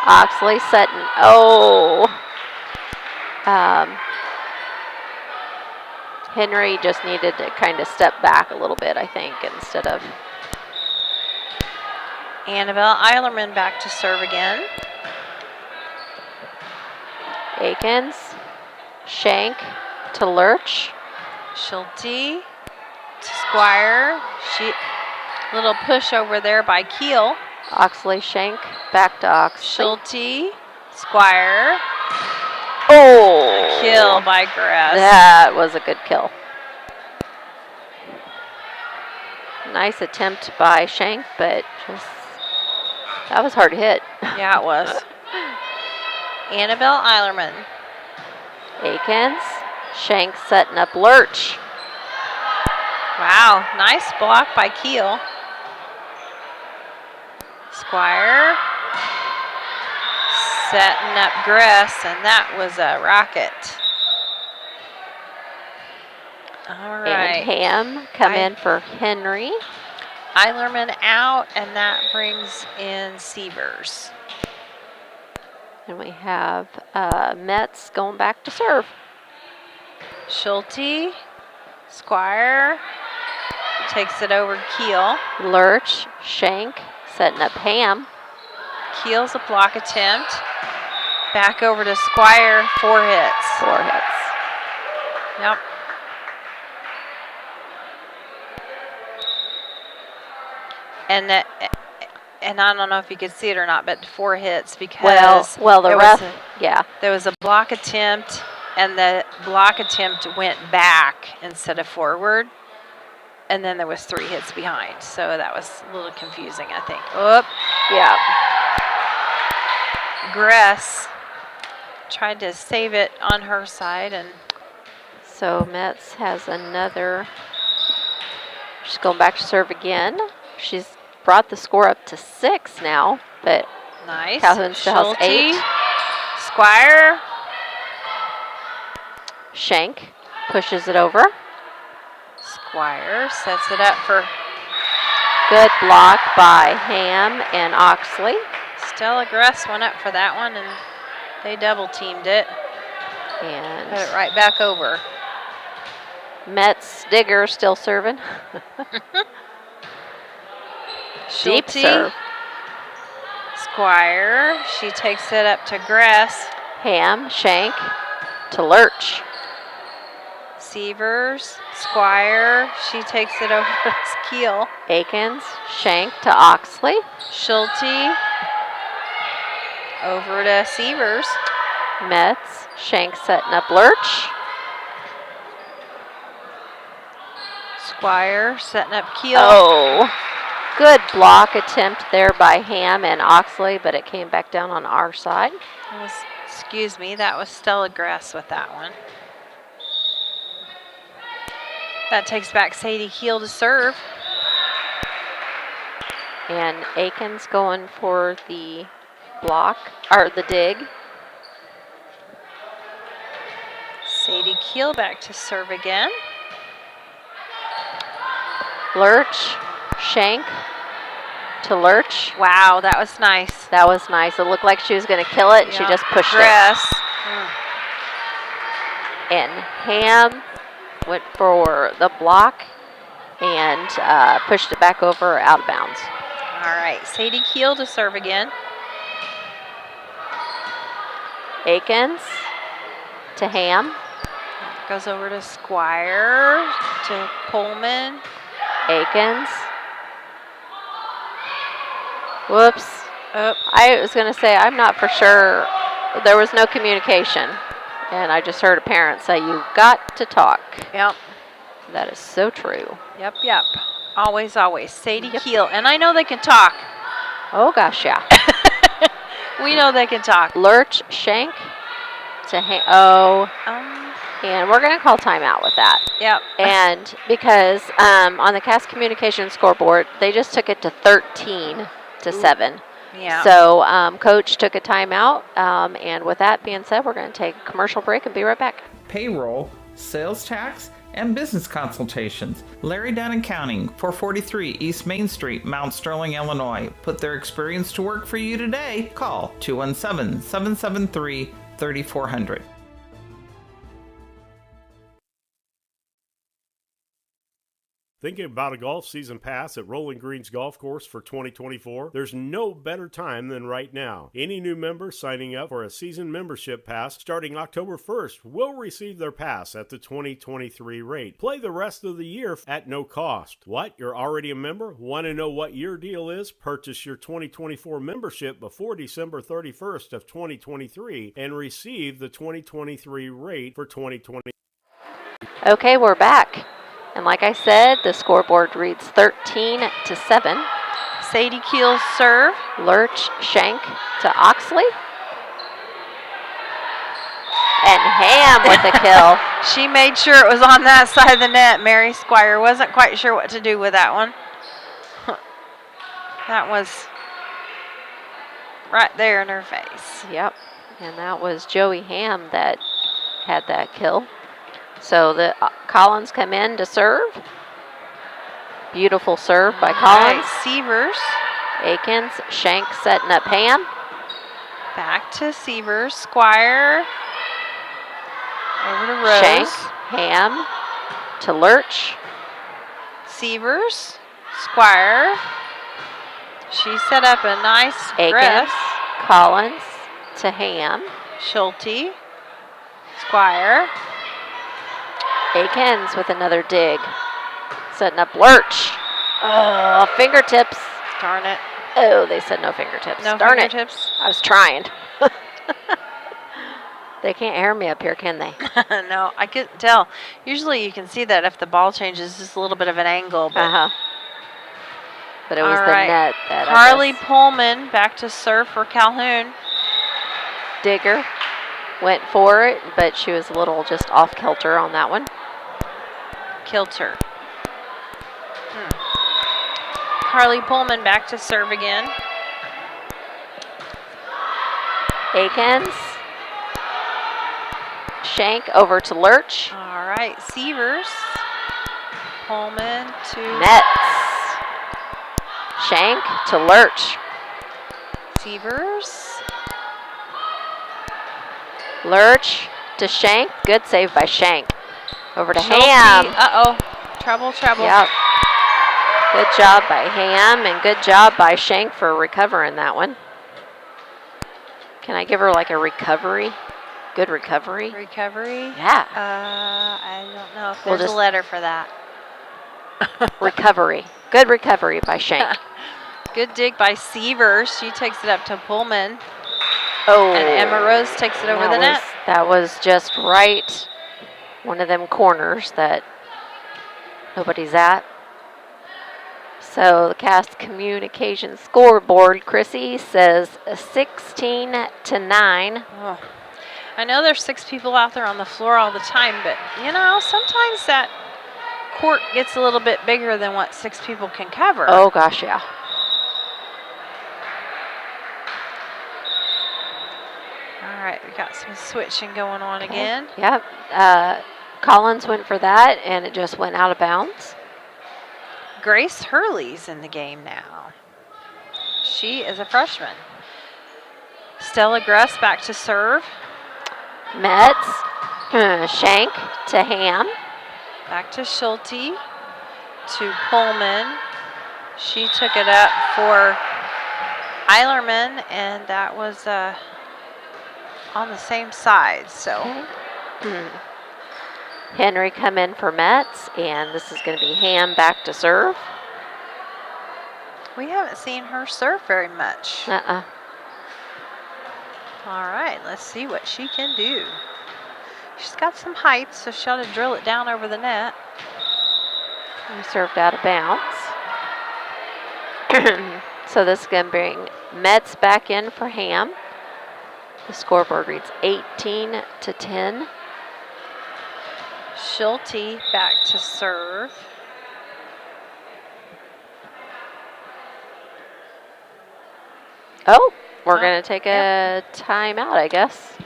[SPEAKER 6] Oxley setting. Henry just needed to kind of step back a little bit, I think, instead of.
[SPEAKER 7] Annabelle Eilerman back to serve again.
[SPEAKER 6] Akins. Shank to Lurch.
[SPEAKER 7] Schulte to Squire. Little push over there by Keel.
[SPEAKER 6] Oxley, Shank, back to Oxley.
[SPEAKER 7] Schulte, Squire.
[SPEAKER 6] Oh!
[SPEAKER 7] Kill by Gress.
[SPEAKER 6] That was a good kill. Nice attempt by Shank, but that was hard to hit.
[SPEAKER 7] Yeah, it was. Annabelle Eilerman.
[SPEAKER 6] Akins, Shank setting up Lurch.
[SPEAKER 7] Wow, nice block by Keel. Squire setting up Gress, and that was a rocket. All right.
[SPEAKER 6] And Ham come in for Henry.
[SPEAKER 7] Eilerman out, and that brings in Sievers.
[SPEAKER 6] And we have Metz going back to serve.
[SPEAKER 7] Schulte, Squire takes it over to Keel.
[SPEAKER 6] Lurch, Shank setting up Ham.
[SPEAKER 7] Keel's a block attempt. Back over to Squire, 4 hits.
[SPEAKER 6] 4 hits.
[SPEAKER 7] Yep. And I don't know if you could see it or not, but 4 hits because
[SPEAKER 6] well, the ref,
[SPEAKER 7] there was a block attempt, and the block attempt went back instead of forward, and then there was 3 hits behind, so that was a little confusing, I think. Oh,
[SPEAKER 6] yeah.
[SPEAKER 7] Gress tried to save it on her side, and
[SPEAKER 6] so Metz has another. She's going back to serve again. She's brought the score up to 6 now, but
[SPEAKER 7] nice.
[SPEAKER 6] Calhoun still has 8.
[SPEAKER 7] Squire.
[SPEAKER 6] Shank pushes it over.
[SPEAKER 7] Squire sets it up for
[SPEAKER 6] good block by Ham and Oxley.
[SPEAKER 7] Stella Gress went up for that one, and They double teamed it.
[SPEAKER 6] And
[SPEAKER 7] Put it right back over.
[SPEAKER 6] Metz Digger still serving. Deep
[SPEAKER 7] Schulte.
[SPEAKER 6] serve.
[SPEAKER 7] Squire. She takes it up to Gress.
[SPEAKER 6] Ham, Shank to Lurch.
[SPEAKER 7] Sievers. Squire. She takes it over to Keel.
[SPEAKER 6] Akins, Shank to Oxley.
[SPEAKER 7] Schulte. Over to Sievers.
[SPEAKER 6] Metz, Shank setting up Lurch.
[SPEAKER 7] Squire setting up Keel.
[SPEAKER 6] Oh, good block attempt there by Ham and Oxley, but it came back down on our side.
[SPEAKER 7] Excuse me, that was Stella Gress with that one. That takes back Sadie Keel to serve.
[SPEAKER 6] And Akins going for the block, or the dig.
[SPEAKER 7] Sadie Keel back to serve again.
[SPEAKER 6] Lurch, Shank to Lurch.
[SPEAKER 7] Wow, that was nice.
[SPEAKER 6] That was nice. It looked like she was going to kill it, and she just pushed
[SPEAKER 7] Gress.
[SPEAKER 6] it. And Ham went for the block and pushed it back over out of bounds.
[SPEAKER 7] All right, Sadie Keel to serve again.
[SPEAKER 6] Akins to Ham.
[SPEAKER 7] Goes over to Squire, to Pullman.
[SPEAKER 6] Akins. Whoops.
[SPEAKER 7] Oh.
[SPEAKER 6] I was going to say, I'm not for sure. There was no communication. And I just heard a parent say, you got to talk.
[SPEAKER 7] Yep.
[SPEAKER 6] That is so true.
[SPEAKER 7] Yep, yep. Always, always. Sadie Keel. And I know they can talk.
[SPEAKER 6] Oh, gosh, yeah.
[SPEAKER 7] We know they can talk.
[SPEAKER 6] Lurch, Shank to and we're going to call timeout with that.
[SPEAKER 7] Yep.
[SPEAKER 6] And because on the Cass Communication scoreboard, they just took it to 13-7.
[SPEAKER 7] Yeah.
[SPEAKER 6] So Coach took a timeout. And with that being said, we're going to take a commercial break and be right back.
[SPEAKER 10] Payroll, sales tax, and business consultations. Larry Dunn Accounting, 443 East Main Street, Mount Sterling, Illinois. Put their experience to work for you today. Call 217-773-3400.
[SPEAKER 5] Thinking about a golf season pass at Rolling Greens Golf Course for 2024? There's no better time than right now. Any new member signing up for a season membership pass starting October 1st will receive their pass at the 2023 rate. Play the rest of the year at no cost. What? You're already a member? Want to know what your deal is? Purchase your 2024 membership before December 31st of 2023 and receive the 2023 rate for 2020.
[SPEAKER 6] Okay, we're back. And like I said, the scoreboard reads 13-7.
[SPEAKER 7] Sadie Keel serve.
[SPEAKER 6] Lurch, Shank to Oxley. And Ham with the kill.
[SPEAKER 7] She made sure it was on that side of the net. Mary Squire wasn't quite sure what to do with that one. That was right there in her face.
[SPEAKER 6] Yep. And that was Joey Ham that had that kill. So the Collins come in to serve. Beautiful serve by Collins.
[SPEAKER 7] Right, Sievers.
[SPEAKER 6] Akins, Shank setting up Ham.
[SPEAKER 7] Back to Sievers. Squire. Over to Rose.
[SPEAKER 6] Shank, Ham to Lurch.
[SPEAKER 7] Sievers. Squire. She set up a nice
[SPEAKER 6] Akins,
[SPEAKER 7] dress.
[SPEAKER 6] Collins to Ham.
[SPEAKER 7] Schulte. Squire.
[SPEAKER 6] Akins with another dig. Setting up Lurch. Oh, fingertips.
[SPEAKER 7] Darn it.
[SPEAKER 6] Oh, they said no fingertips.
[SPEAKER 7] No
[SPEAKER 6] Darn
[SPEAKER 7] fingertips.
[SPEAKER 6] it. I was trying. They can't hear me up here, can they?
[SPEAKER 7] No, I couldn't tell. Usually you can see that if the ball changes just a little bit of an angle. But,
[SPEAKER 6] but it was
[SPEAKER 7] all
[SPEAKER 6] the
[SPEAKER 7] right.
[SPEAKER 6] net that
[SPEAKER 7] Carly Pullman back to serve for Calhoun.
[SPEAKER 6] Digger went for it, but she was a little just off kilter on that one.
[SPEAKER 7] Kilter. Carly Pullman back to serve again.
[SPEAKER 6] Akins. Shank over to Lurch.
[SPEAKER 7] All right, Sievers. Pullman to
[SPEAKER 6] Metz. Shank to Lurch.
[SPEAKER 7] Sievers.
[SPEAKER 6] Lurch to Shank. Good save by Shank. Over to
[SPEAKER 7] Schulte.
[SPEAKER 6] Ham.
[SPEAKER 7] Uh-oh. Trouble.
[SPEAKER 6] Yep. Good job by Ham and good job by Shank for recovering that one. Can I give her like a recovery? Good recovery?
[SPEAKER 7] Recovery?
[SPEAKER 6] Yeah.
[SPEAKER 7] I don't know if
[SPEAKER 6] We'll
[SPEAKER 7] there's a letter for that.
[SPEAKER 6] Recovery. Good recovery by Shank.
[SPEAKER 7] Good dig by Severs. She takes it up to Pullman.
[SPEAKER 6] Oh.
[SPEAKER 7] And Emma Rose takes it over the net.
[SPEAKER 6] That was just right. One of them corners that nobody's at. So the cast communication scoreboard, Chrissy, says 16-9.
[SPEAKER 7] Oh. I know there's 6 people out there on the floor all the time, but, you know, sometimes that court gets a little bit bigger than what 6 people can cover.
[SPEAKER 6] Oh, gosh, yeah.
[SPEAKER 7] All right, we got some switching going on again.
[SPEAKER 6] Yep. Collins went for that, and it just went out of bounds.
[SPEAKER 7] Grace Hurley's in the game now. She is a freshman. Stella Gress back to serve.
[SPEAKER 6] Metz, Shank to Ham.
[SPEAKER 7] Back to Schulte, to Pullman. She took it up for Eilerman, and that was on the same side, so.
[SPEAKER 6] Henry come in for Metz, and this is going to be Ham back to serve.
[SPEAKER 7] We haven't seen her serve very much.
[SPEAKER 6] Uh-uh.
[SPEAKER 7] All right, let's see what she can do. She's got some height, so she'll have to drill it down over the net.
[SPEAKER 6] We served out of bounds. So this is going to bring Metz back in for Ham. The scoreboard reads 18-10.
[SPEAKER 7] Schulte back to serve.
[SPEAKER 6] Oh, we're going to take a timeout, I guess.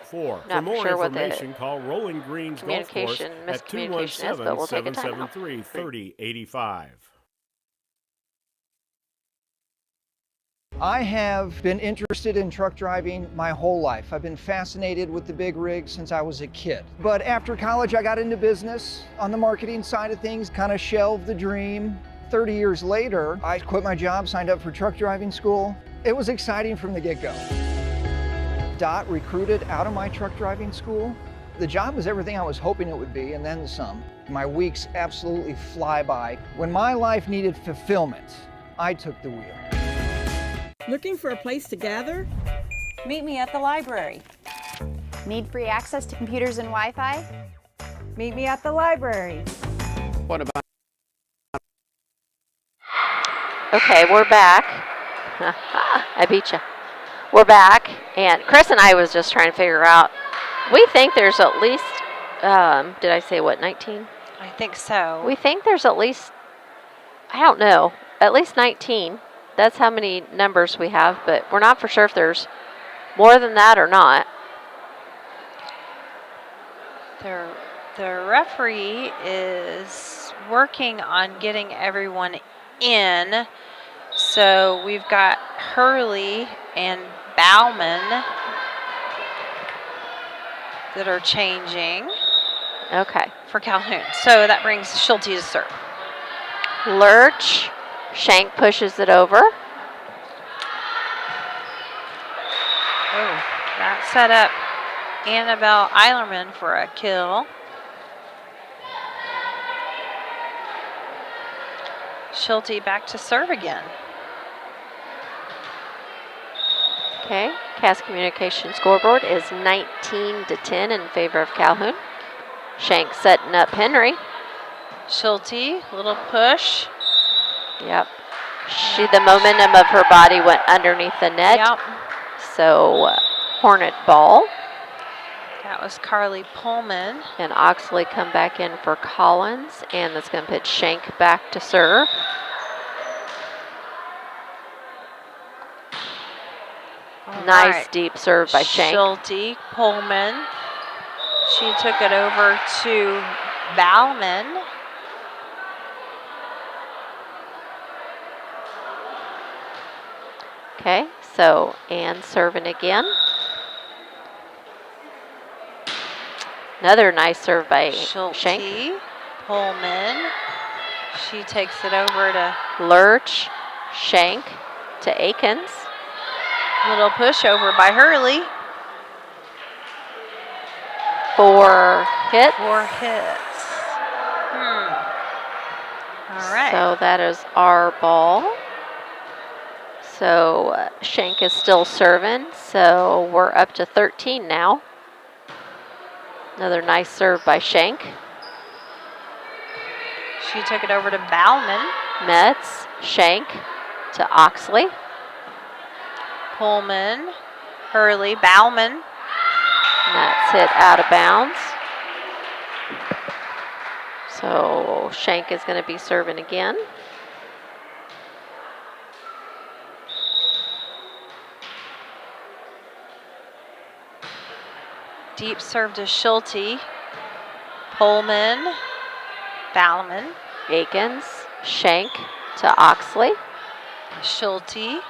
[SPEAKER 5] For
[SPEAKER 6] Not
[SPEAKER 5] more
[SPEAKER 6] sure what the
[SPEAKER 5] information, call Rolling Greens Golf Course at
[SPEAKER 6] miscommunication is, but we'll take a timeout.
[SPEAKER 5] 217-773-3085.
[SPEAKER 3] I have been interested in truck driving my whole life. I've been fascinated with the big rig since I was a kid. But after college, I got into business on the marketing side of things, kind of shelved the dream. 30 years later, I quit my job, signed up for truck driving school. It was exciting from the get-go. Dot recruited out of my truck driving school. The job was everything I was hoping it would be, and then some. My weeks absolutely fly by. When my life needed fulfillment, I took the wheel.
[SPEAKER 11] Looking for a place to gather?
[SPEAKER 1] Meet me at the library.
[SPEAKER 12] Need free access to computers and Wi-Fi?
[SPEAKER 1] Meet me at the library.
[SPEAKER 2] What about?
[SPEAKER 6] Okay, we're back. I beat you. We're back, and Chris and I was just trying to figure out. We think there's at least, did I say what, 19?
[SPEAKER 7] I think so.
[SPEAKER 6] We think there's at least, I don't know, at least 19. That's how many numbers we have, but we're not for sure if there's more than that or not.
[SPEAKER 7] The referee is working on getting everyone in. So we've got Hurley and Bauman that are changing.
[SPEAKER 6] Okay.
[SPEAKER 7] For Calhoun. So that brings Schulte to serve.
[SPEAKER 6] Lurch. Shank pushes it over.
[SPEAKER 7] Oh, that set up Annabelle Eilerman for a kill. Schulte back to serve again.
[SPEAKER 6] Okay, cast communication scoreboard is 19-10 in favor of Calhoun. Shank setting up Henry.
[SPEAKER 7] Schulte, little push.
[SPEAKER 6] Yep. The momentum of her body went underneath the net.
[SPEAKER 7] Yep.
[SPEAKER 6] So, Hornet ball.
[SPEAKER 7] That was Carly Pullman.
[SPEAKER 6] And Oxley come back in for Collins. And that's going to put Shank back to serve. Nice deep serve by Shank.
[SPEAKER 7] Schulte, Pullman. She took it over to Bauman.
[SPEAKER 6] Okay, so Ann serving again. Another nice serve by
[SPEAKER 7] Schulte.
[SPEAKER 6] Shank.
[SPEAKER 7] Pullman. She takes it over to
[SPEAKER 6] Lurch. Shank to Akins.
[SPEAKER 7] little pushover by Hurley.
[SPEAKER 6] 4 hits.
[SPEAKER 7] 4 hits. All right.
[SPEAKER 6] So that is our ball. So Shank is still serving. So we're up to 13 now. Another nice serve by Shank.
[SPEAKER 7] She took it over to Bauman.
[SPEAKER 6] Metz, Shank to Oxley.
[SPEAKER 7] Pullman, Hurley, Bauman.
[SPEAKER 6] And that's hit out of bounds. So Shank is going to be serving again.
[SPEAKER 7] Deep serve to Schulte. Pullman, Bauman.
[SPEAKER 6] Akins, Shank to Oxley.
[SPEAKER 7] Schulte,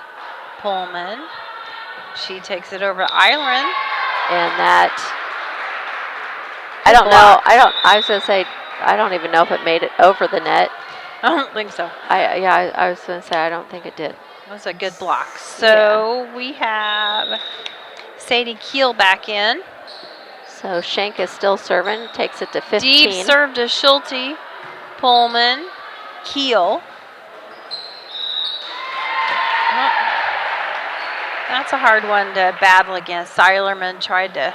[SPEAKER 7] Pullman. She takes it over to Eilerin.
[SPEAKER 6] And that, I don't know. I was going to say, I don't even know if it made it over the net.
[SPEAKER 7] I don't think so.
[SPEAKER 6] I was going to say, I don't think it did.
[SPEAKER 7] That was a good block. So we have Sadie Keel back in.
[SPEAKER 6] So Shank is still serving, takes it to 15.
[SPEAKER 7] Deep serve to Schulte, Pullman, Keel. Oh, that's a hard one to battle against. Eilerman tried to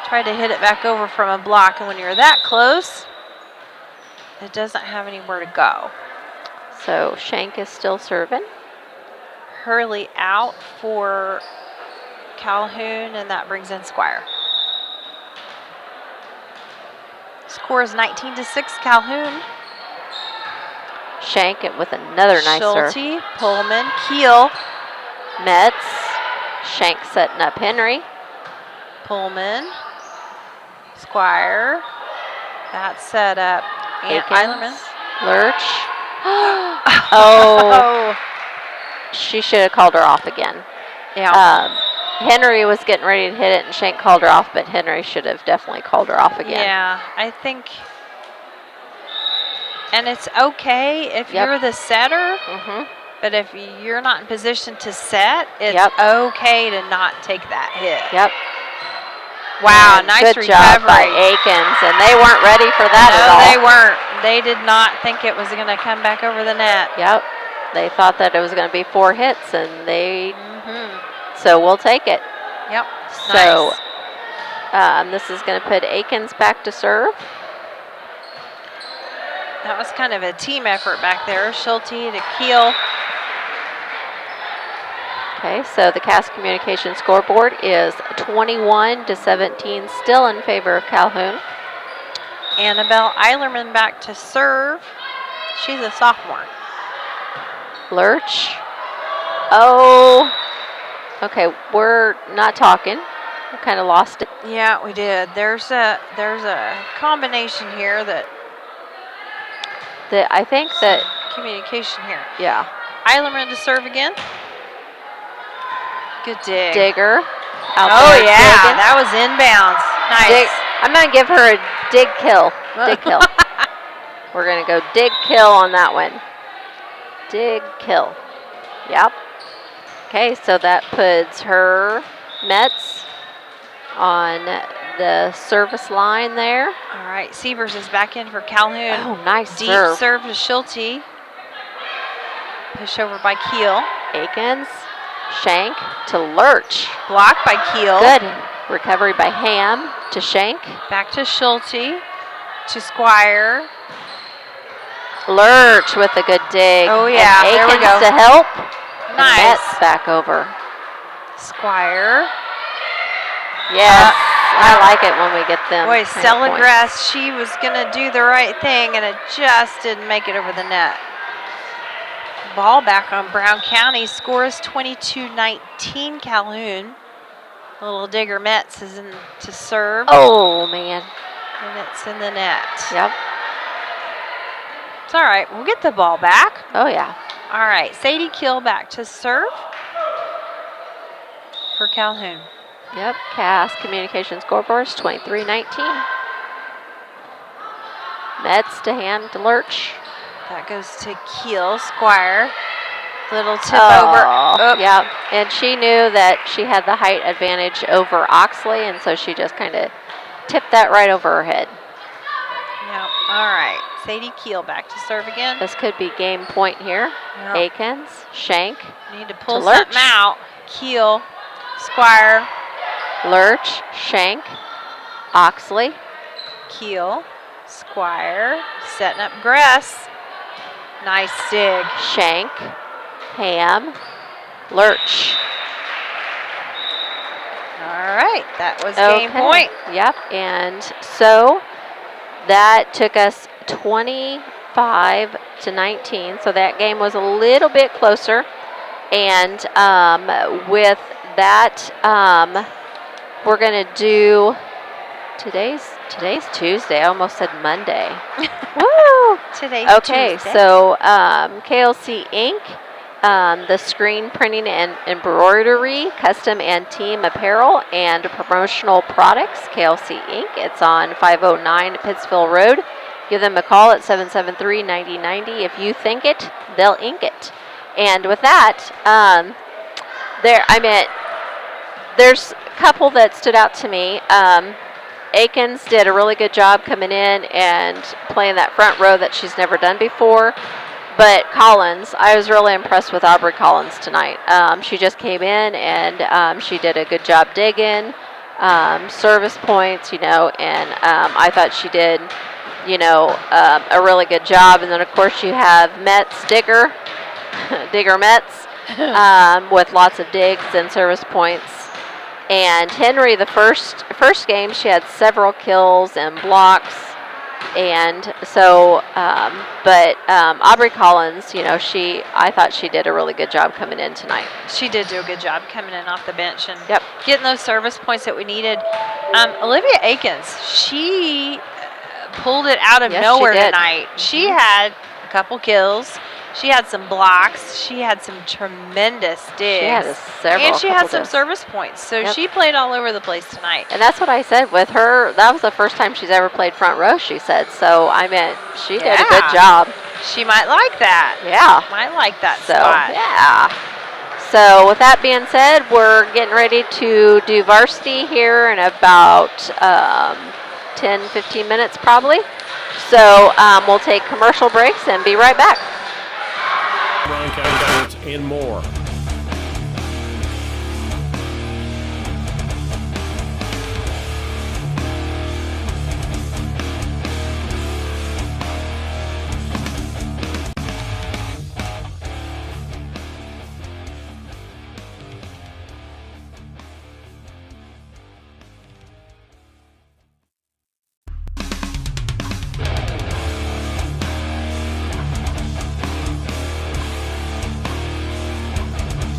[SPEAKER 7] hit it back over from a block, and when you're that close, it doesn't have anywhere to go.
[SPEAKER 6] So Shank is still serving.
[SPEAKER 7] Hurley out for Calhoun, and that brings in Squire. Score is 19-6 Calhoun.
[SPEAKER 6] Shank it with another nice serve.
[SPEAKER 7] Schulte, Pullman, Keel.
[SPEAKER 6] Metz, Shank setting up Henry.
[SPEAKER 7] Pullman, Squire. That's set up. And Eilerman.
[SPEAKER 6] Lurch. Oh. She should have called her off again.
[SPEAKER 7] Yeah.
[SPEAKER 6] Henry was getting ready to hit it, and Shank called her off, but Henry should have definitely called her off again.
[SPEAKER 7] Yeah, I think. And it's okay if you're the setter, but if you're not in position to set, it's okay to not take that hit.
[SPEAKER 6] Yep.
[SPEAKER 7] Wow,
[SPEAKER 6] and
[SPEAKER 7] nice
[SPEAKER 6] good
[SPEAKER 7] recovery.
[SPEAKER 6] job by Akins, and they weren't ready for that at all.
[SPEAKER 7] No, they weren't. They did not think it was going to come back over the net.
[SPEAKER 6] Yep. They thought that it was going to be 4 hits, and they. So we'll take it.
[SPEAKER 7] Yep.
[SPEAKER 6] So
[SPEAKER 7] nice.
[SPEAKER 6] This is going to put Akins back to serve.
[SPEAKER 7] That was kind of a team effort back there. Schulte to Keel.
[SPEAKER 6] Okay, so the Cass Communication scoreboard is 21-17, still in favor of Calhoun.
[SPEAKER 7] Annabelle Eilerman back to serve. She's a sophomore.
[SPEAKER 6] Lurch. Oh. Okay, we're not talking. We kind of lost it.
[SPEAKER 7] Yeah, we did. There's a combination here that
[SPEAKER 6] I think that
[SPEAKER 7] communication here.
[SPEAKER 6] Yeah.
[SPEAKER 7] Eilerman to serve again. Good dig.
[SPEAKER 6] Digger.
[SPEAKER 7] Oh yeah, that was inbounds. Nice.
[SPEAKER 6] I'm gonna give her a dig kill. Dig kill. We're gonna go dig kill on that one. Dig kill. Yep. Okay, so that puts her Metz on the service line there.
[SPEAKER 7] All right, Sievers is back in for Calhoun.
[SPEAKER 6] Oh, nice
[SPEAKER 7] Deep
[SPEAKER 6] serve.
[SPEAKER 7] serve to Schulte. Push over by Keel.
[SPEAKER 6] Akins. Shank to Lurch.
[SPEAKER 7] Blocked by Keel.
[SPEAKER 6] Good recovery by Ham to Shank.
[SPEAKER 7] Back to Schulte. To Squire.
[SPEAKER 6] Lurch with a good dig.
[SPEAKER 7] Oh yeah,
[SPEAKER 6] and
[SPEAKER 7] there we
[SPEAKER 6] Akins
[SPEAKER 7] go.
[SPEAKER 6] to help.
[SPEAKER 7] Nice.
[SPEAKER 6] And Metz back over.
[SPEAKER 7] Squire.
[SPEAKER 6] Yes, I like it when we get them.
[SPEAKER 7] Boy, Stella Grass, she was going to do the right thing, and it just didn't make it over the net. Ball back on Brown County. Score is 22-19 Calhoun. Little digger Metz is in to serve.
[SPEAKER 6] Oh, man.
[SPEAKER 7] And it's in the net.
[SPEAKER 6] Yep.
[SPEAKER 7] It's all right. We'll get the ball back.
[SPEAKER 6] Oh, yeah.
[SPEAKER 7] All right. Sadie Keel back to serve for Calhoun.
[SPEAKER 6] Yep, Cass Communication scoreboard is 23-19. Metz to Ham to Lurch.
[SPEAKER 7] That goes to Keel. Squire. Little tip over. Oh.
[SPEAKER 6] Yep, and she knew that she had the height advantage over Oxley, and so she just kind of tipped that right over her head.
[SPEAKER 7] Yep, all right. Sadie Keel back to serve again.
[SPEAKER 6] This could be game point here.
[SPEAKER 7] Yep.
[SPEAKER 6] Akins, Shank.
[SPEAKER 7] Need to pull something out. Keel, Squire.
[SPEAKER 6] Lurch, Shank, Oxley.
[SPEAKER 7] Keel, Squire, setting up Gress. Nice dig.
[SPEAKER 6] Shank, Ham, Lurch.
[SPEAKER 7] All right, that was game point.
[SPEAKER 6] Yep, and so that took us 25-19, so that game was a little bit closer. And with that, we're going to do, today's Tuesday. I almost said Monday. Woo!
[SPEAKER 7] Today's
[SPEAKER 6] okay,
[SPEAKER 7] Tuesday.
[SPEAKER 6] so KLC Inc., the screen printing and embroidery, custom and team apparel, and promotional products, KLC Inc. It's on 509 Pittsville Road. Give them a call at 773-9090. If you think it, they'll ink it. And with that, there's a couple that stood out to me. Akins did a really good job coming in and playing that front row that she's never done before. But Collins, I was really impressed with Aubrey Collins tonight. She just came in and she did a good job digging, service points, and I thought she did, a really good job. And then, of course, you have Metz, Digger Metz, with lots of digs and service points. And Henry, the first game, she had several kills and blocks. And so, but Aubrey Collins, I thought she did a really good job coming in tonight.
[SPEAKER 7] She did do a good job coming in off the bench and getting those service points that we needed. Olivia Akins, she pulled it out of nowhere tonight. She had a couple kills. She had some blocks. She had some tremendous digs.
[SPEAKER 6] She had several.
[SPEAKER 7] And she had some service points. So she played all over the place tonight.
[SPEAKER 6] And that's what I said with her. That was the first time she's ever played front row, she said. So, she did a good job.
[SPEAKER 7] She might like that.
[SPEAKER 6] Yeah.
[SPEAKER 7] Might like that spot.
[SPEAKER 6] Yeah. So, with that being said, we're getting ready to do varsity here in about 10, 15 minutes probably. So, we'll take commercial breaks and be right back.
[SPEAKER 5] Brown County Sports and more.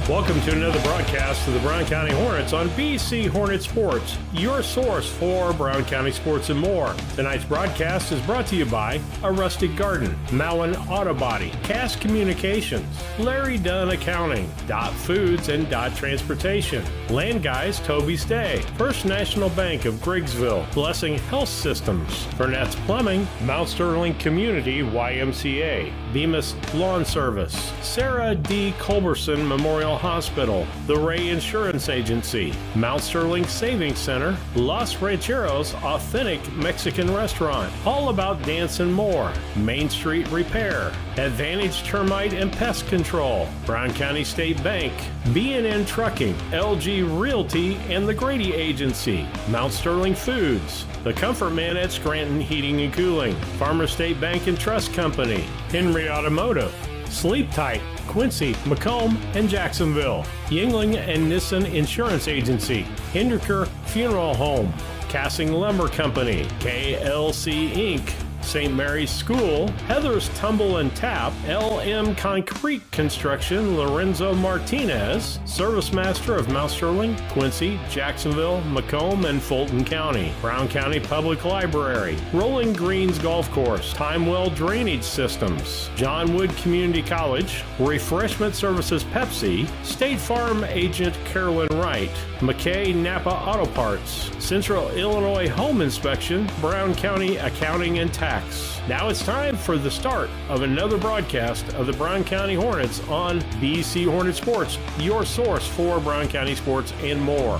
[SPEAKER 5] Welcome to another broadcast of the Brown County Hornets on BC Hornet Sports, your source for Brown County sports and more. Tonight's broadcast is brought to you by A Rustic Garden, Mowen Auto Body, Cass Communications, Larry Dunn Accounting, Dot Foods and Dot Transportation, Land Guys Toby Stay, First National Bank of Griggsville, Blessing Health Systems, Burnett's Plumbing, Mount Sterling Community YMCA, Bemis Lawn Service, Sarah D. Culberson Memorial Hospital, the Ray Insurance Agency, Mount Sterling Savings Center, Los Rancheros Authentic Mexican Restaurant, All About Dance and More, Main Street Repair, Advantage Termite and Pest Control, Brown County State Bank, B&N Trucking, LG Realty and the Grady Agency, Mount Sterling Foods, The Comfort Man at Scranton Heating and Cooling, Farmer State Bank and Trust Company, Henry Automotive, Sleep Tight, Quincy, Macomb, and Jacksonville, Yingling and Nissen Insurance Agency, Hinderker Funeral Home, Cassing Lumber Company, KLC Inc., St. Mary's School, Heather's Tumble and Tap, LM Concrete Construction, Lorenzo Martinez, Service Master of Mount Sterling, Quincy, Jacksonville, Macomb, and Fulton County, Brown County Public Library, Rolling Greens Golf Course, Timewell Drainage Systems, John Wood Community College, Refreshment Services Pepsi, State Farm Agent Carolyn Wright, McKay Napa Auto Parts, Central Illinois Home Inspection, Brown County Accounting and Tax. Now it's time for the start of another broadcast of the Brown County Hornets on BC Hornet Sports, your source for Brown County sports and more.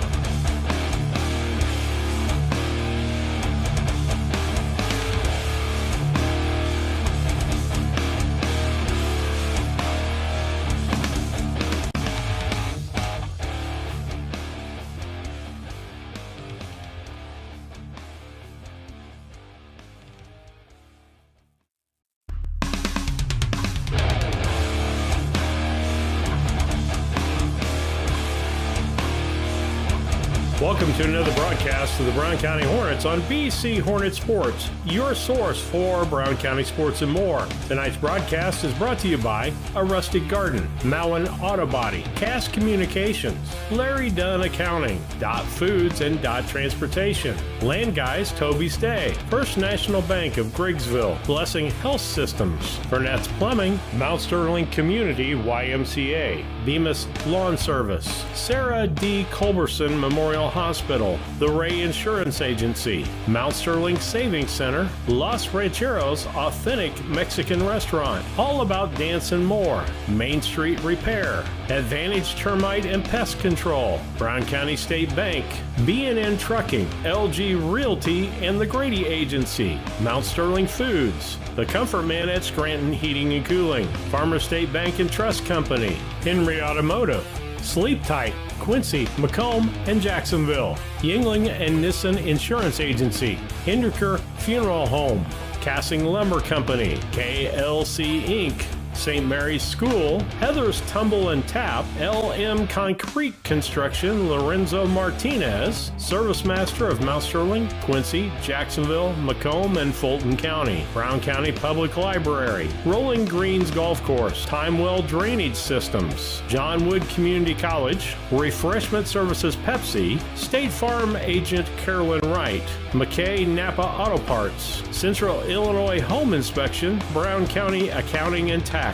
[SPEAKER 5] Welcome to another broadcast of the Brown County Hornets on BC Hornet Sports, your source for Brown County sports and more. Tonight's broadcast is brought to you by A Rustic Garden, Mallon Auto Body, Cass Communications, Larry Dunn Accounting, Dot Foods and Dot Transportation, Land Guys Toby Stay, First National Bank of Griggsville, Blessing Health Systems, Burnett's Plumbing, Mount Sterling Community YMCA, Bemis Lawn Service, Sarah D. Culberson Memorial Hospital, the Ray Insurance Agency, Mount Sterling Savings Center, Los Rancheros Authentic Mexican Restaurant, All About Dance and More, Main Street Repair, Advantage Termite and Pest Control, Brown County State Bank, B&N Trucking, LG Realty and the Grady Agency, Mount Sterling Foods, The Comfort Man at Scranton Heating and Cooling, Farmer State Bank and Trust Company, Henry Automotive, Sleep Tight, Quincy, Macomb, and Jacksonville, Yingling and Nissen Insurance Agency, Hinderker Funeral Home, Cassing Lumber Company, KLC Inc., St. Mary's School, Heather's Tumble and Tap, LM Concrete Construction, Lorenzo Martinez, Service Master of Mount Sterling, Quincy, Jacksonville, Macomb, and Fulton County, Brown County Public Library, Rolling Greens Golf Course, Timewell Drainage Systems, John Wood Community College, Refreshment Services Pepsi, State Farm Agent Carolyn Wright, McKay Napa Auto Parts, Central Illinois Home Inspection, Brown County Accounting and Tax.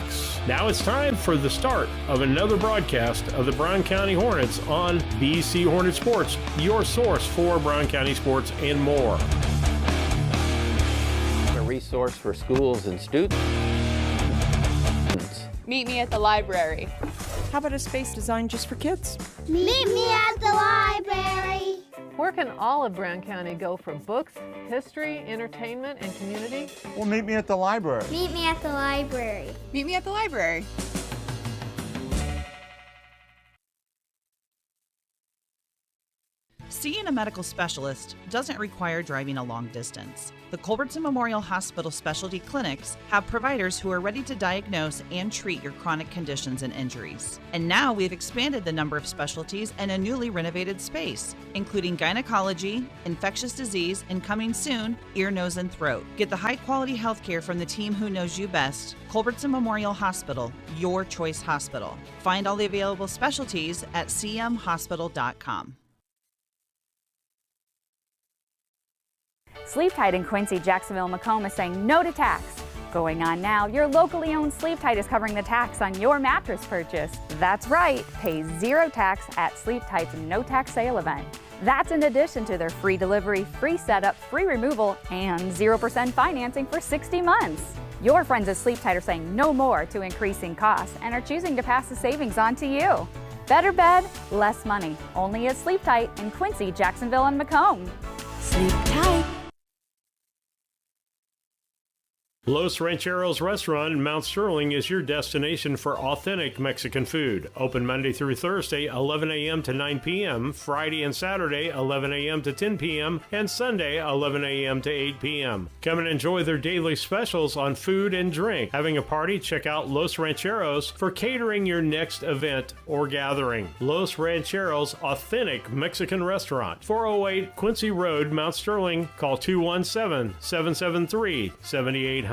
[SPEAKER 5] Now it's time for the start of another broadcast of the Brown County Hornets on BC Hornet Sports, your source for Brown County sports and more.
[SPEAKER 13] A resource for schools and students.
[SPEAKER 14] Meet me at the library.
[SPEAKER 1] How about a space designed just for kids?
[SPEAKER 15] Meet me at the library.
[SPEAKER 16] Where can all of Brown County go for books, history, entertainment, and community?
[SPEAKER 17] Well, meet me at the library.
[SPEAKER 15] Meet me at the library.
[SPEAKER 14] Meet me at the library.
[SPEAKER 18] Seeing a medical specialist doesn't require driving a long distance. The Culbertson Memorial Hospital Specialty Clinics have providers who are ready to diagnose and treat your chronic conditions and injuries. And now we've expanded the number of specialties in a newly renovated space, including gynecology, infectious disease, and coming soon, ear, nose, and throat. Get the high-quality health care from the team who knows you best. Culbertson Memorial Hospital, your choice hospital. Find all the available specialties at cmhospital.com.
[SPEAKER 12] Sleep Tight in Quincy, Jacksonville, Macomb is saying no to tax. Going on now, your locally owned Sleep Tight is covering the tax on your mattress purchase. That's right, pay zero tax at Sleep Tight's no tax sale event. That's in addition to their free delivery, free setup, free removal, and 0% financing for 60 months. Your friends at Sleep Tight are saying no more to increasing costs and are choosing to pass the savings on to you. Better bed, less money. Only at Sleep Tight in Quincy, Jacksonville, and Macomb. Sleep tight.
[SPEAKER 5] Los Rancheros Restaurant in Mount Sterling is your destination for authentic Mexican food. Open Monday through Thursday, 11 a.m. to 9 p.m., Friday and Saturday, 11 a.m. to 10 p.m., and Sunday, 11 a.m. to 8 p.m. Come and enjoy their daily specials on food and drink. Having a party? Check out Los Rancheros for catering your next event or gathering. Los Rancheros Authentic Mexican Restaurant, 408 Quincy Road, Mount Sterling. Call 217-773-7800.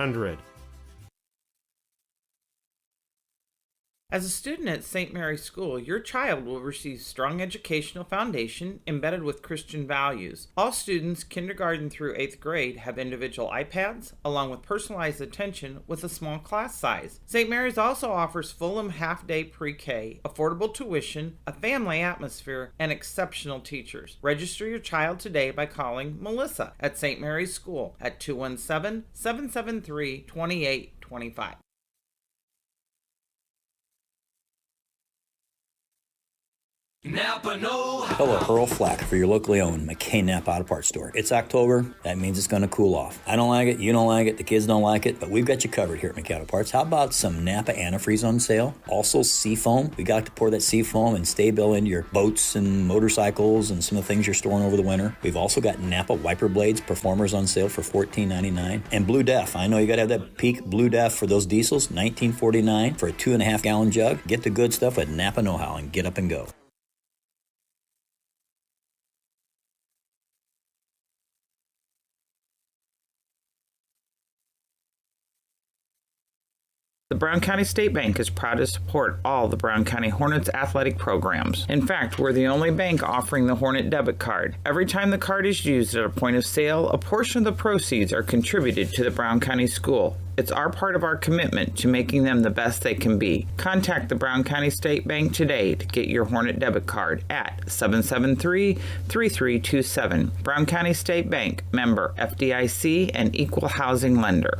[SPEAKER 10] As a student at St. Mary's School, your child will receive strong educational foundation embedded with Christian values. All students, kindergarten through 8th grade, have individual iPads, along with personalized attention with a small class size. St. Mary's also offers Fulham half-day pre-K, affordable tuition, a family atmosphere, and exceptional teachers. Register your child today by calling Melissa at St. Mary's School at 217-773-2825.
[SPEAKER 17] Hello, Earl Flack for your locally owned McKay Napa Auto Parts store. It's October. That means it's going to cool off. I don't like it. You don't like it. The kids don't like it. But we've got you covered here at McKay Auto Parts. How about some Napa antifreeze on sale? Also, Seafoam. We got to pour that Seafoam and Sta-Bil into your boats and motorcycles and some of the things you're storing over the winter. We've also got Napa wiper blades, Performers on sale for $14.99. And Blue Def. I know you got to have that peak Blue Def for those diesels. $19.49 for a 2.5-gallon jug. Get the good stuff at Napa Know-How and get up and go.
[SPEAKER 10] The Brown County State Bank is proud to support all the Brown County Hornets athletic programs. In fact, we're the only bank offering the Hornet debit card. Every time the card is used at a point of sale, a portion of the proceeds are contributed to the Brown County School. It's our part of our commitment to making them the best they can be. Contact the Brown County State Bank today to get your Hornet debit card at 773-3327. Brown County State Bank, member FDIC and equal housing lender.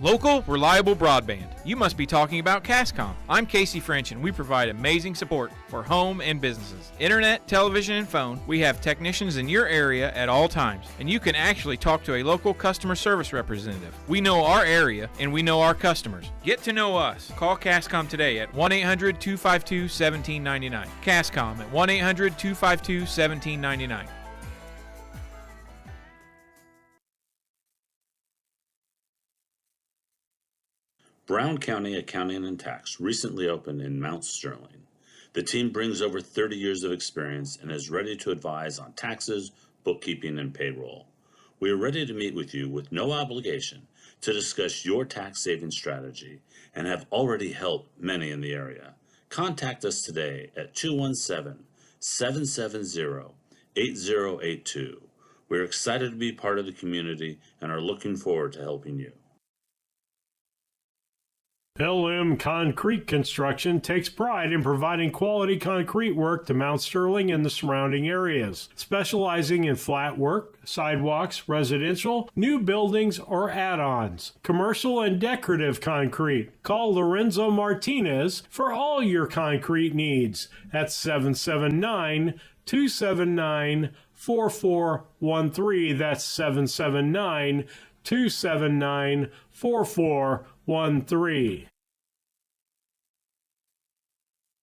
[SPEAKER 19] Local, reliable broadband. You must be talking about Cascom. I'm Casey French and we provide amazing support for home and businesses. Internet, television, and phone. We have technicians in your area at all times, and you can actually talk to a local customer service representative. We know our area and we know our customers. Get to know us. Call Cascom today at 1-800-252-1799. Cascom at 1-800-252-1799.
[SPEAKER 20] Brown County Accounting and Tax recently opened in Mount Sterling. The team brings over 30 years of experience and is ready to advise on taxes, bookkeeping, and payroll. We are ready to meet with you with no obligation to discuss your tax saving strategy and have already helped many in the area. Contact us today at 217-770-8082. We're excited to be part of the community and are looking forward to helping you.
[SPEAKER 5] LM Concrete Construction takes pride in providing quality concrete work to Mount Sterling and the surrounding areas, specializing in flat work, sidewalks, residential, new buildings, or add-ons, commercial and decorative concrete. Call Lorenzo Martinez for all your concrete needs at 779-279-4413. That's 779-279-4413.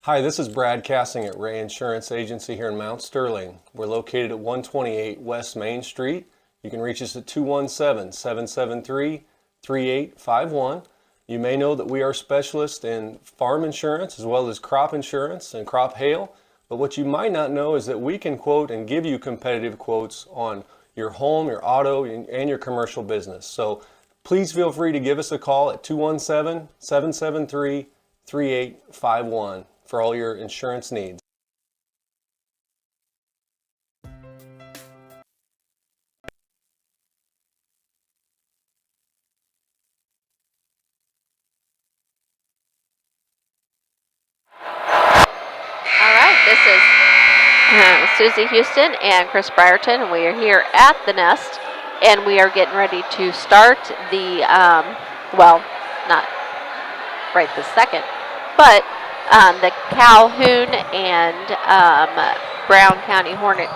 [SPEAKER 21] Hi, this is Brad Cassing at Ray Insurance Agency here in Mount Sterling. We're located at 128 West Main Street. You can reach us at 217-773-3851. You may know that we are specialists in farm insurance as well as crop insurance and crop hail. But what you might not know is that we can quote and give you competitive quotes on your home, your auto, and your commercial business. So please feel free to give us a call at 217-773-3851 for all your insurance needs.
[SPEAKER 6] All right, this is Susie Houston and Chris Brierton, and we are here at the Nest, and we are getting ready to start the, well, not right this second, but the Calhoun and Brown County Hornet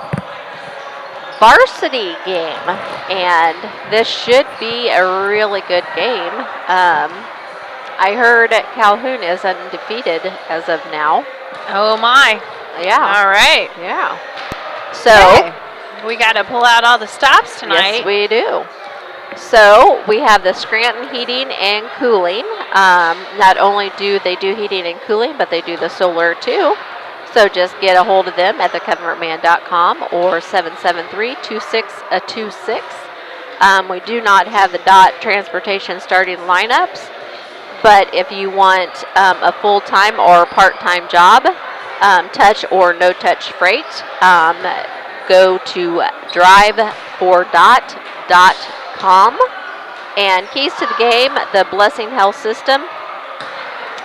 [SPEAKER 6] varsity game, and this should be a really good game. I heard Calhoun is undefeated as of now.
[SPEAKER 7] Oh my.
[SPEAKER 6] Yeah.
[SPEAKER 7] All right.
[SPEAKER 6] Yeah. So
[SPEAKER 7] okay. We got to pull out all the stops tonight.
[SPEAKER 6] Yes, we do. So we have the Scranton Heating and Cooling. Not only do they do heating and cooling, but they do the solar too. So just get a hold of them at thecomfortman.com or 773-2626. We do not have the DOT transportation starting lineups, but if you want a full-time or part-time job, touch or no-touch freight, go to drivefordot.com. And keys to the game, the Blessing Health System,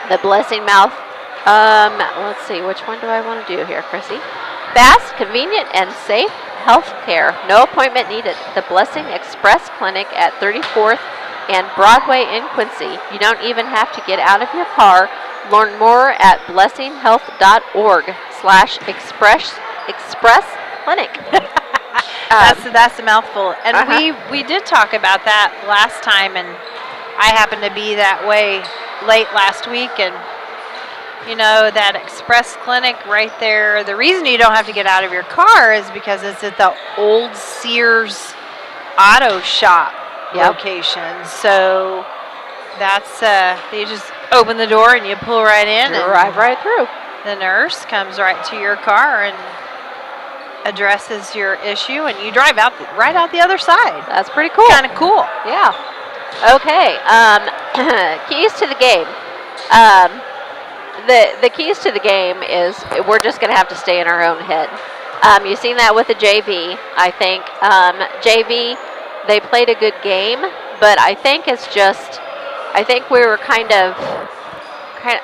[SPEAKER 6] the Blessing Mouth. Let's see, which one do I want to do here, Chrissy? Fast, convenient, and safe health care. No appointment needed. The Blessing Express Clinic at 34th and Broadway in Quincy. You don't even have to get out of your car. Learn more at blessinghealth.org/express clinic.
[SPEAKER 7] That's a mouthful. And we did talk about that last time, and I happened to be that way late last week, and you know, that express clinic right there, the reason you don't have to get out of your car is because it's at the old Sears auto shop location. So that's you just open the door and you pull right in and
[SPEAKER 6] drive right through.
[SPEAKER 7] The nurse comes right to your car and addresses your issue, and you drive out right out the other side.
[SPEAKER 6] That's pretty cool.
[SPEAKER 7] Kind of cool.
[SPEAKER 6] Yeah. Okay. Keys to the game. The keys to the game is we're just going to have to stay in our own head. You've seen that with the JV. I think JV, they played a good game, but I think it's just, I think we were kind of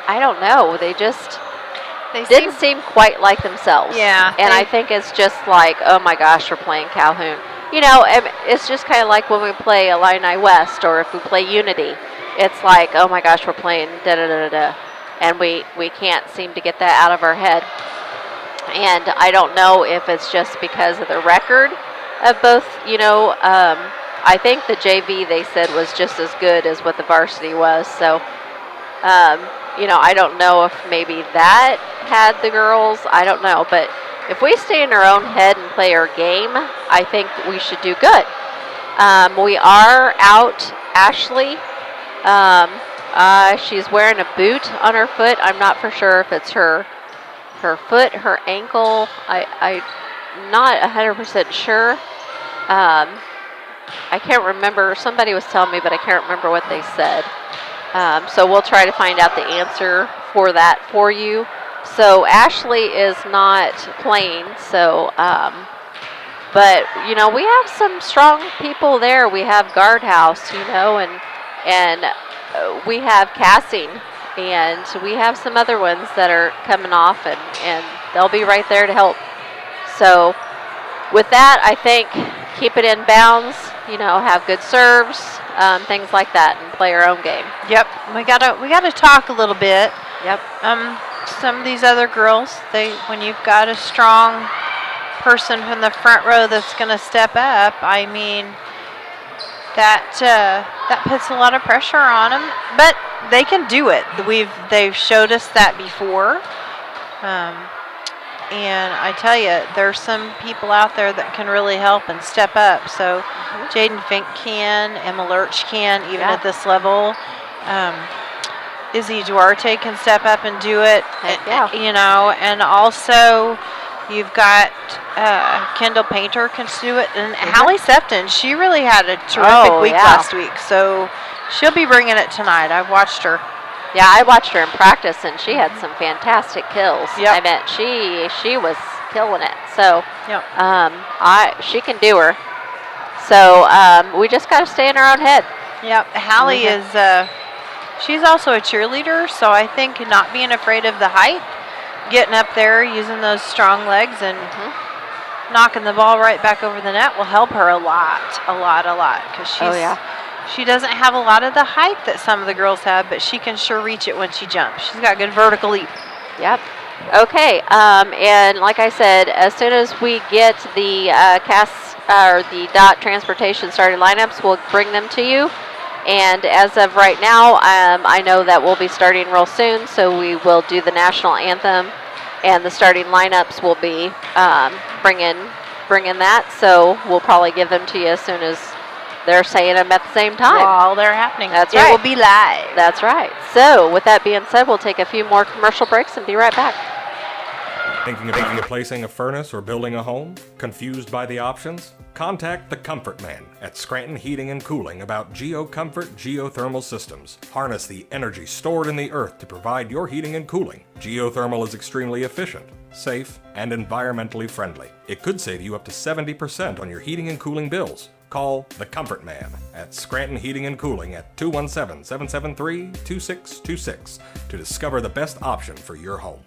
[SPEAKER 6] I don't know. They didn't seem quite like themselves.
[SPEAKER 7] Yeah.
[SPEAKER 6] And I think it's just like, oh my gosh, we're playing Calhoun. You know, it's just kind of like when we play Illini West or if we play Unity. It's like, oh my gosh, we're playing da-da-da-da-da. And we can't seem to get that out of our head. And I don't know if it's just because of the record of both, you know, I think the JV they said was just as good as what the varsity was. So, you know, I don't know if maybe that had the girls. I don't know. But if we stay in our own head and play our game, I think we should do good. We are out Ashley. She's wearing a boot on her foot. I'm not for sure if it's her foot, her ankle. I'm not 100% sure. I can't remember. Somebody was telling me, but I can't remember what they said. So we'll try to find out the answer for that for you. So Ashley is not playing. So, but you know, we have some strong people there. We have Guardhouse, you know, and we have Cassing, and we have some other ones that are coming off, and they'll be right there to help. So with that, I think keep it in bounds, you know, have good serves, things like that, and play our own game.
[SPEAKER 7] Yep, we gotta talk a little bit.
[SPEAKER 6] Yep.
[SPEAKER 7] Some of these other girls, when you've got a strong person from the front row that's gonna step up, I mean, that puts a lot of pressure on them, but they can do it. They've showed us that before, and I tell you, there's some people out there that can really help and step up. So Jaden Fink can, Emma Lurch can, even at this level. Izzy Duarte can step up and do it. You know, and also you've got Kendall Painter can do it, and Hallie Sefton. She really had a terrific week last week, so she'll be bringing it tonight. I've watched her.
[SPEAKER 6] Yeah, I watched her in practice, and she had some fantastic kills. I mean, she was killing it. So, she can do her. So we just got to stay in our own head.
[SPEAKER 7] Yep, Hallie is. She's also a cheerleader, so I think not being afraid of the height, getting up there, using those strong legs, and knocking the ball right back over the net will help her a lot, because she doesn't have a lot of the height that some of the girls have, but she can sure reach it when she jumps. She's got good vertical leap.
[SPEAKER 6] Yep. Okay, and like I said, as soon as we get the DOT transportation starting lineups. We'll bring them to you. And as of right now, I know that we'll be starting real soon, so we will do the national anthem, and the starting lineups will be bringing that. So we'll probably give them to you as soon as they're saying them at the same time.
[SPEAKER 7] While they're happening.
[SPEAKER 6] That's
[SPEAKER 7] it
[SPEAKER 6] right.
[SPEAKER 7] It will be live.
[SPEAKER 6] That's right. So with that being said, we'll take a few more commercial breaks and be right back.
[SPEAKER 4] Thinking about replacing a furnace or building a home? Confused by the options? Contact the Comfort Man at Scranton Heating and Cooling about GeoComfort geothermal systems. Harness the energy stored in the earth to provide your heating and cooling. Geothermal is extremely efficient, safe, and environmentally friendly. It could save you up to 70% on your heating and cooling bills. Call the Comfort Man at Scranton Heating and Cooling at 217-773-2626 to discover the best option for your home.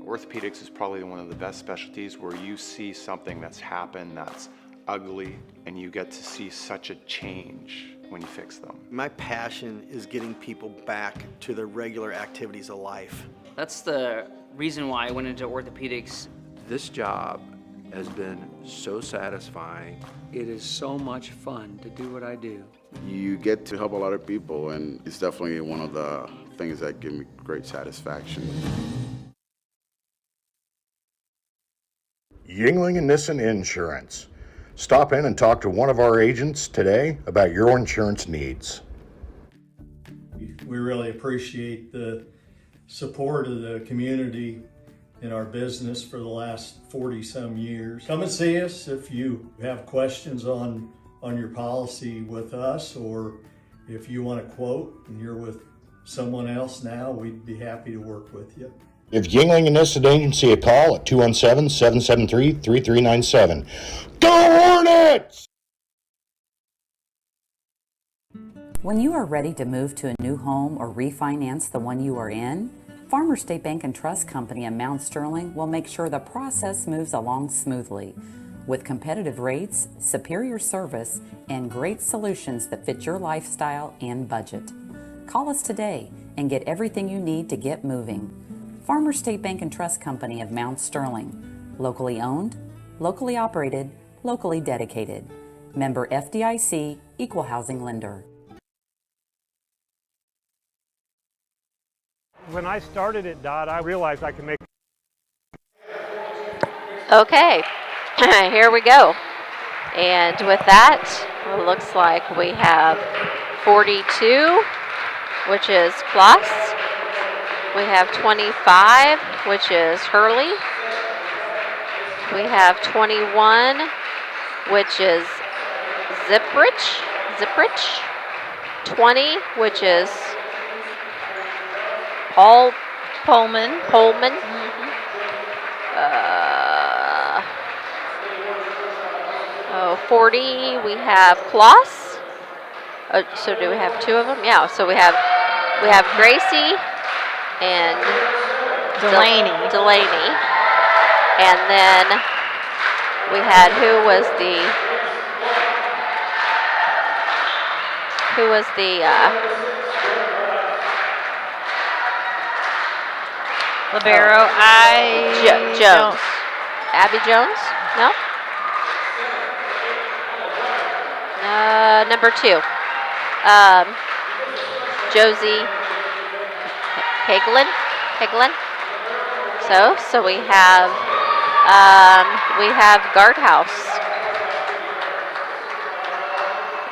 [SPEAKER 22] Orthopedics is probably one of the best specialties where you see something that's happened that's ugly and you get to see such a change when you fix them.
[SPEAKER 23] My passion is getting people back to their regular activities of life.
[SPEAKER 24] That's the reason why I went into orthopedics.
[SPEAKER 25] This job has been so satisfying. It is so much fun to do what I do.
[SPEAKER 26] You get to help a lot of people, and it's definitely one of the things that give me great satisfaction.
[SPEAKER 27] Yingling and Nissen Insurance. Stop in and talk to one of our agents today about your insurance needs.
[SPEAKER 28] We really appreciate the support of the community in our business for the last 40-some years. Come and see us if you have questions on your policy with us, or if you want a quote and you're with someone else now, we'd be happy to work with you.
[SPEAKER 27] Give Yingling and Nissen Agency a call at 217-773-3397. Go Hornets!
[SPEAKER 29] When you are ready to move to a new home or refinance the one you are in, Farmers State Bank and Trust Company in Mount Sterling will make sure the process moves along smoothly. With competitive rates, superior service, and great solutions that fit your lifestyle and budget. Call us today and get everything you need to get moving. Farmers State Bank and Trust Company of Mount Sterling. Locally owned, locally operated, locally dedicated. Member FDIC, Equal Housing Lender.
[SPEAKER 30] When I started at DOT, I realized I could make...
[SPEAKER 6] Okay, here we go. And with that, it looks like we have 42, which is Kloss. We have 25, which is Hurley. We have 21, which is Zipprich. 20, which is
[SPEAKER 7] Pullman.
[SPEAKER 6] 40, we have Kloss. So do we have two of them? Yeah, so we have Gracie and
[SPEAKER 7] Delaney.
[SPEAKER 6] And then we had who was the
[SPEAKER 7] libero.
[SPEAKER 6] Jones. Abby Jones? No? Number 2. Josie Hagelin. So we have Guardhouse.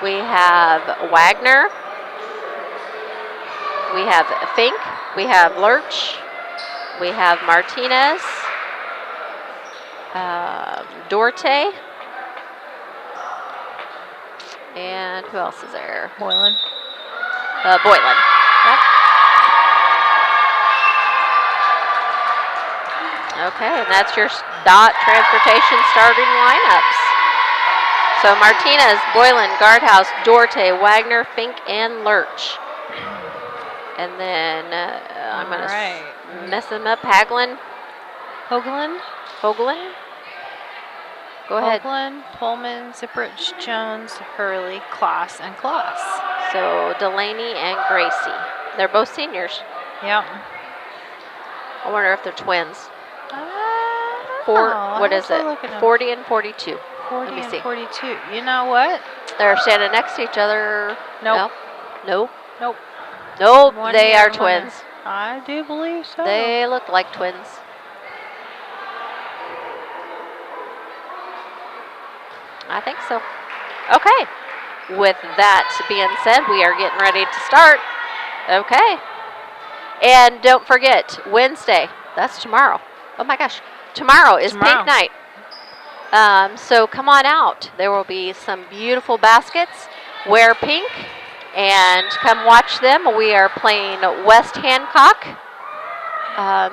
[SPEAKER 6] We have Wagner. We have Fink. We have Lurch. We have Martinez. Dorte. And who else is there?
[SPEAKER 7] Boylan.
[SPEAKER 6] Boylan. Yep. Okay, and that's your DOT transportation starting lineups. So Martinez, Boylan, Guardhouse, Dorte, Wagner, Fink, and Lurch. And then I'm going to mess them up. Hoagland. Go ahead.
[SPEAKER 7] Hoagland, Pullman, Zipprich, Jones, Hurley, Kloss, and Kloss.
[SPEAKER 6] So Delaney and Gracie. They're both seniors.
[SPEAKER 7] Yep.
[SPEAKER 6] I wonder if they're twins. What is it? 40 and 42.
[SPEAKER 7] 40
[SPEAKER 6] Let me
[SPEAKER 7] and
[SPEAKER 6] see.
[SPEAKER 7] 42. You know what?
[SPEAKER 6] They're standing next to each other.
[SPEAKER 7] Nope.
[SPEAKER 6] Nope.
[SPEAKER 7] Nope.
[SPEAKER 6] Nope.
[SPEAKER 7] One
[SPEAKER 6] They
[SPEAKER 7] here,
[SPEAKER 6] are
[SPEAKER 7] one there.
[SPEAKER 6] twins.
[SPEAKER 7] I do believe so.
[SPEAKER 6] They look like twins. I think so. Okay. With that being said, we are getting ready to start. Okay. And don't forget, Wednesday. That's tomorrow. Oh my gosh. Tomorrow is Pink Night. So come on out. There will be some beautiful baskets. Wear pink and come watch them. We are playing West Hancock.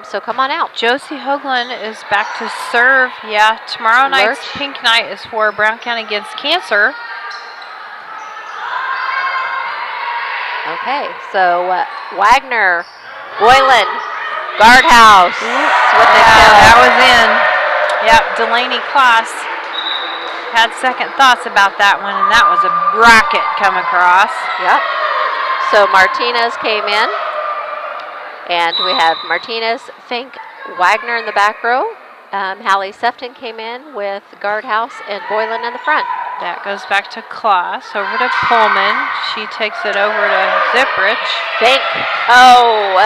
[SPEAKER 6] So come on out.
[SPEAKER 7] Josie Hoagland is back to serve. Yeah, tomorrow night's Pink Night is for Brown County Against Cancer.
[SPEAKER 6] Okay, so Wagner, Boylan, guardhouse.
[SPEAKER 7] That was in. Yep, Delaney Kloss had second thoughts about that one, and that was a bracket come across.
[SPEAKER 6] Yep. So Martinez came in, and we have Martinez, Fink, Wagner in the back row. Hallie Sefton came in with guardhouse and Boylan in the front.
[SPEAKER 7] That goes back to Kloss, over to Pullman. She takes it over to Zipprich.
[SPEAKER 6] Fink. Oh,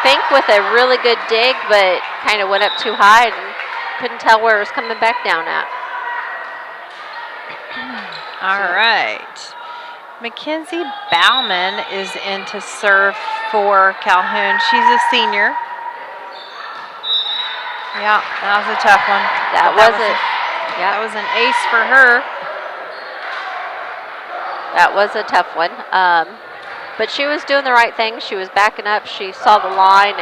[SPEAKER 6] Fink with a really good dig, but kind of went up too high and couldn't tell where it was coming back down at.
[SPEAKER 7] All right. Mackenzie Bauman is in to serve for Calhoun. She's a senior. Yeah, that was a tough one.
[SPEAKER 6] That
[SPEAKER 7] was an ace for her.
[SPEAKER 6] That was a tough one. But she was doing the right thing. She was backing up. She saw the line,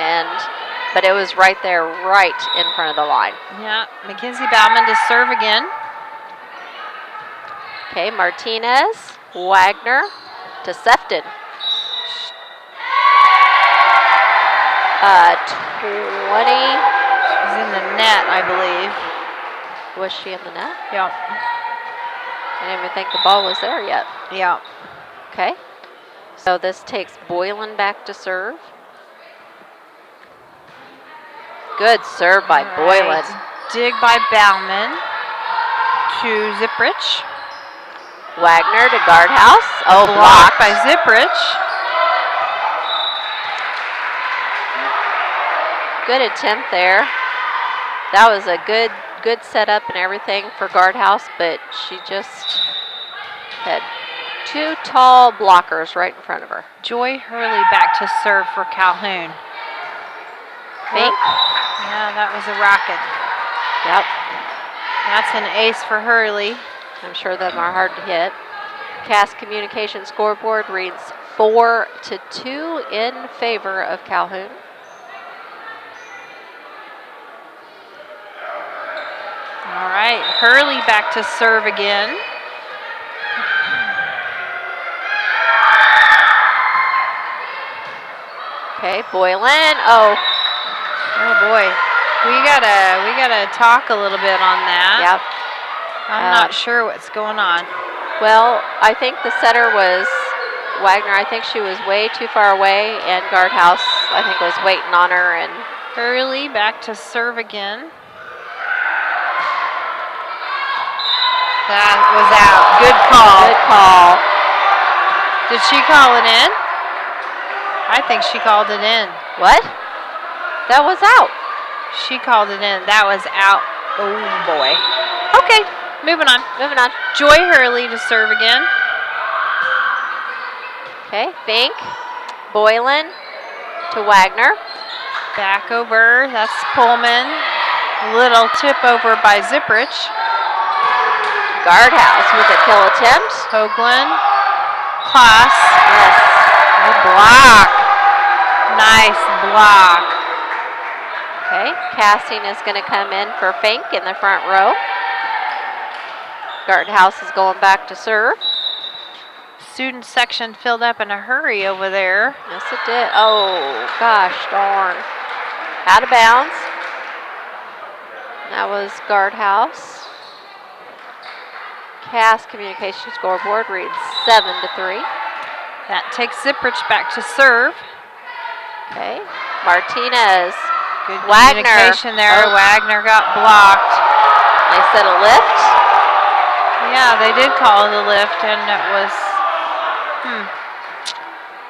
[SPEAKER 6] but it was right there, right in front of the line.
[SPEAKER 7] Yeah, Mackenzie Bauman to serve again.
[SPEAKER 6] Okay, Martinez, Wagner to Sefton. 20.
[SPEAKER 7] She's in the net, I believe.
[SPEAKER 6] Was she in the net?
[SPEAKER 7] Yep.
[SPEAKER 6] I didn't even think the ball was there yet.
[SPEAKER 7] Yeah.
[SPEAKER 6] Okay. So this takes Boylan back to serve. Good serve by Boylan.
[SPEAKER 7] Dig by Bauman to Zipprich.
[SPEAKER 6] Wagner to guardhouse. Oh,
[SPEAKER 7] blocked by Zipprich.
[SPEAKER 6] Good attempt there. That was a good setup and everything for guardhouse, but she just had two tall blockers right in front of her.
[SPEAKER 7] Joy Hurley back to serve for Calhoun.
[SPEAKER 6] Fink.
[SPEAKER 7] Yeah, that was a rocket.
[SPEAKER 6] Yep.
[SPEAKER 7] That's an ace for Hurley.
[SPEAKER 6] I'm sure them are hard to hit. Cass Communication scoreboard reads 4-2 in favor of Calhoun.
[SPEAKER 7] All right, Hurley back to serve again.
[SPEAKER 6] Okay, Boylan. Oh
[SPEAKER 7] boy, we gotta talk a little bit on that.
[SPEAKER 6] Yep.
[SPEAKER 7] I'm not sure what's going on.
[SPEAKER 6] Well, I think the setter was Wagner. I think she was way too far away, and guardhouse I think was waiting on her. And
[SPEAKER 7] Hurley back to serve again. That was out. Good call.
[SPEAKER 6] Good call.
[SPEAKER 7] Did she call it in? I think she called it in.
[SPEAKER 6] What? That was out.
[SPEAKER 7] She called it in. That was out. Oh, boy. Okay, moving on.
[SPEAKER 6] Moving on.
[SPEAKER 7] Joy Hurley to serve again.
[SPEAKER 6] Okay, Fink. Boylan to Wagner.
[SPEAKER 7] Back over. That's Pullman. Little tip over by Zipprich.
[SPEAKER 6] Guardhouse with a kill attempt.
[SPEAKER 7] Hoagland. Kloss.
[SPEAKER 6] Yes.
[SPEAKER 7] Good block. Nice block.
[SPEAKER 6] Okay, Casting is going to come in for Fink in the front row. Guardhouse is going back to serve.
[SPEAKER 7] Student section filled up in a hurry over there.
[SPEAKER 6] Yes, it did. Oh, gosh darn. Out of bounds. That was Guardhouse. Cass Communication scoreboard reads 7-3.
[SPEAKER 7] That takes Zipprich back to serve.
[SPEAKER 6] Okay. Martinez
[SPEAKER 7] Good
[SPEAKER 6] Wagner.
[SPEAKER 7] communication there.
[SPEAKER 6] Oh.
[SPEAKER 7] Wagner got blocked.
[SPEAKER 6] They said a lift.
[SPEAKER 7] Yeah, they did call the lift, and it was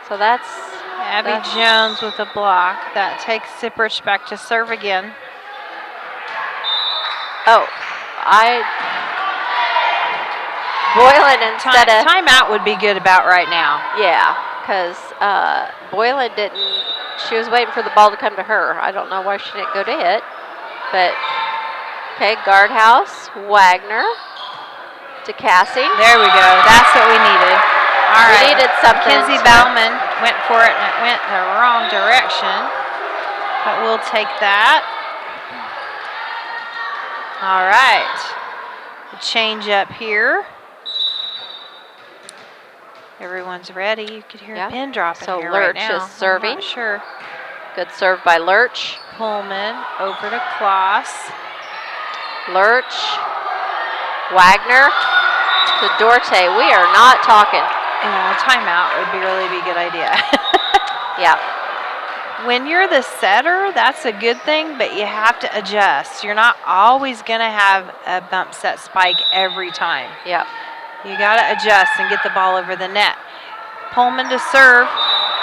[SPEAKER 6] So that's
[SPEAKER 7] Abby Jones with a block. That takes Cyprich back to serve again.
[SPEAKER 6] Oh, Boylan instead of
[SPEAKER 7] timeout would be good about right now.
[SPEAKER 6] Yeah, because Boylan didn't. She was waiting for the ball to come to her. I don't know why she didn't go to it, but okay, guardhouse, Wagner to Cassie.
[SPEAKER 7] There we go. That's what we needed. All right.
[SPEAKER 6] We needed something.
[SPEAKER 7] Mackenzie Bauman went for it, and it went the wrong direction, but we'll take that. All right. The change up here. Everyone's ready. You could hear a pin drop in here right
[SPEAKER 6] Lurch
[SPEAKER 7] now.
[SPEAKER 6] is serving.
[SPEAKER 7] I'm not sure.
[SPEAKER 6] Good serve by Lurch.
[SPEAKER 7] Pullman over to Kloss.
[SPEAKER 6] Lurch. Wagner to Dorte. We are not talking.
[SPEAKER 7] Yeah, timeout would really be a good idea.
[SPEAKER 6] Yeah.
[SPEAKER 7] When you're the setter, that's a good thing, but you have to adjust. You're not always going to have a bump set spike every time.
[SPEAKER 6] Yep.
[SPEAKER 7] You got to adjust and get the ball over the net. Pullman to serve.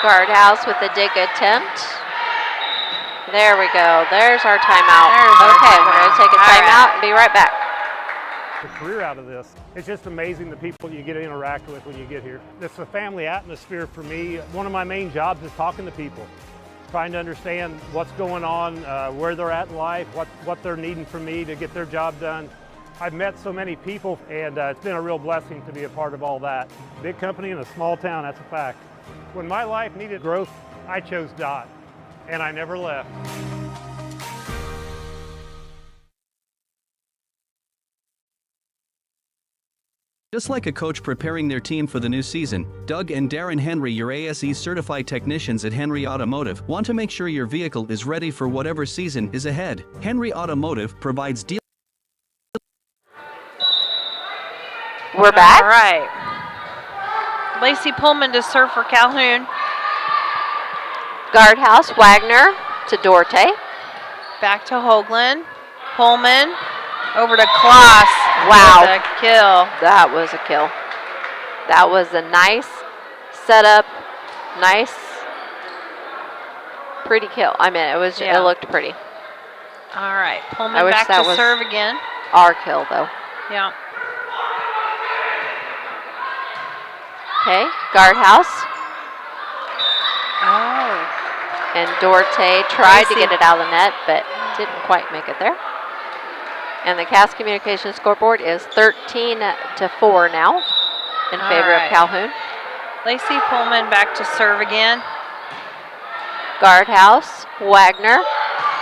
[SPEAKER 6] Guardhouse with a dig attempt. There we go. There's our timeout.
[SPEAKER 7] We're
[SPEAKER 6] going to take a timeout and be right back.
[SPEAKER 30] A career out of this. It's just amazing the people you get to interact with when you get here. It's a family atmosphere for me. One of my main jobs is talking to people, trying to understand what's going on, where they're at in life, what they're needing from me to get their job done. I've met so many people, and it's been a real blessing to be a part of all that. Big company in a small town, that's a fact. When my life needed growth, I chose DOT, and I never left.
[SPEAKER 1] Just like a coach preparing their team for the new season, Doug and Darren Henry, your ASE certified technicians at Henry Automotive, want to make sure your vehicle is ready for whatever season is ahead. Henry Automotive provides deals.
[SPEAKER 6] We're back.
[SPEAKER 7] All right. Lacey Pullman to serve for Calhoun.
[SPEAKER 6] Guardhouse, Wagner to Dorte.
[SPEAKER 7] Back to Hoagland. Pullman over to Kloss.
[SPEAKER 6] Wow.
[SPEAKER 7] With a kill.
[SPEAKER 6] That was a kill. That was a nice setup, nice, pretty kill. I mean, it looked pretty.
[SPEAKER 7] All right,
[SPEAKER 6] I
[SPEAKER 7] Pullman
[SPEAKER 6] wish
[SPEAKER 7] back
[SPEAKER 6] that
[SPEAKER 7] to
[SPEAKER 6] was
[SPEAKER 7] serve again.
[SPEAKER 6] Our kill, though.
[SPEAKER 7] Yeah.
[SPEAKER 6] Okay, guardhouse.
[SPEAKER 7] Oh.
[SPEAKER 6] And Dorte tried to get it out of the net, but didn't quite make it there. And the Cass Communications scoreboard is 13-4 now in favor of Calhoun.
[SPEAKER 7] Lacey Pullman back to serve again.
[SPEAKER 6] Guardhouse, Wagner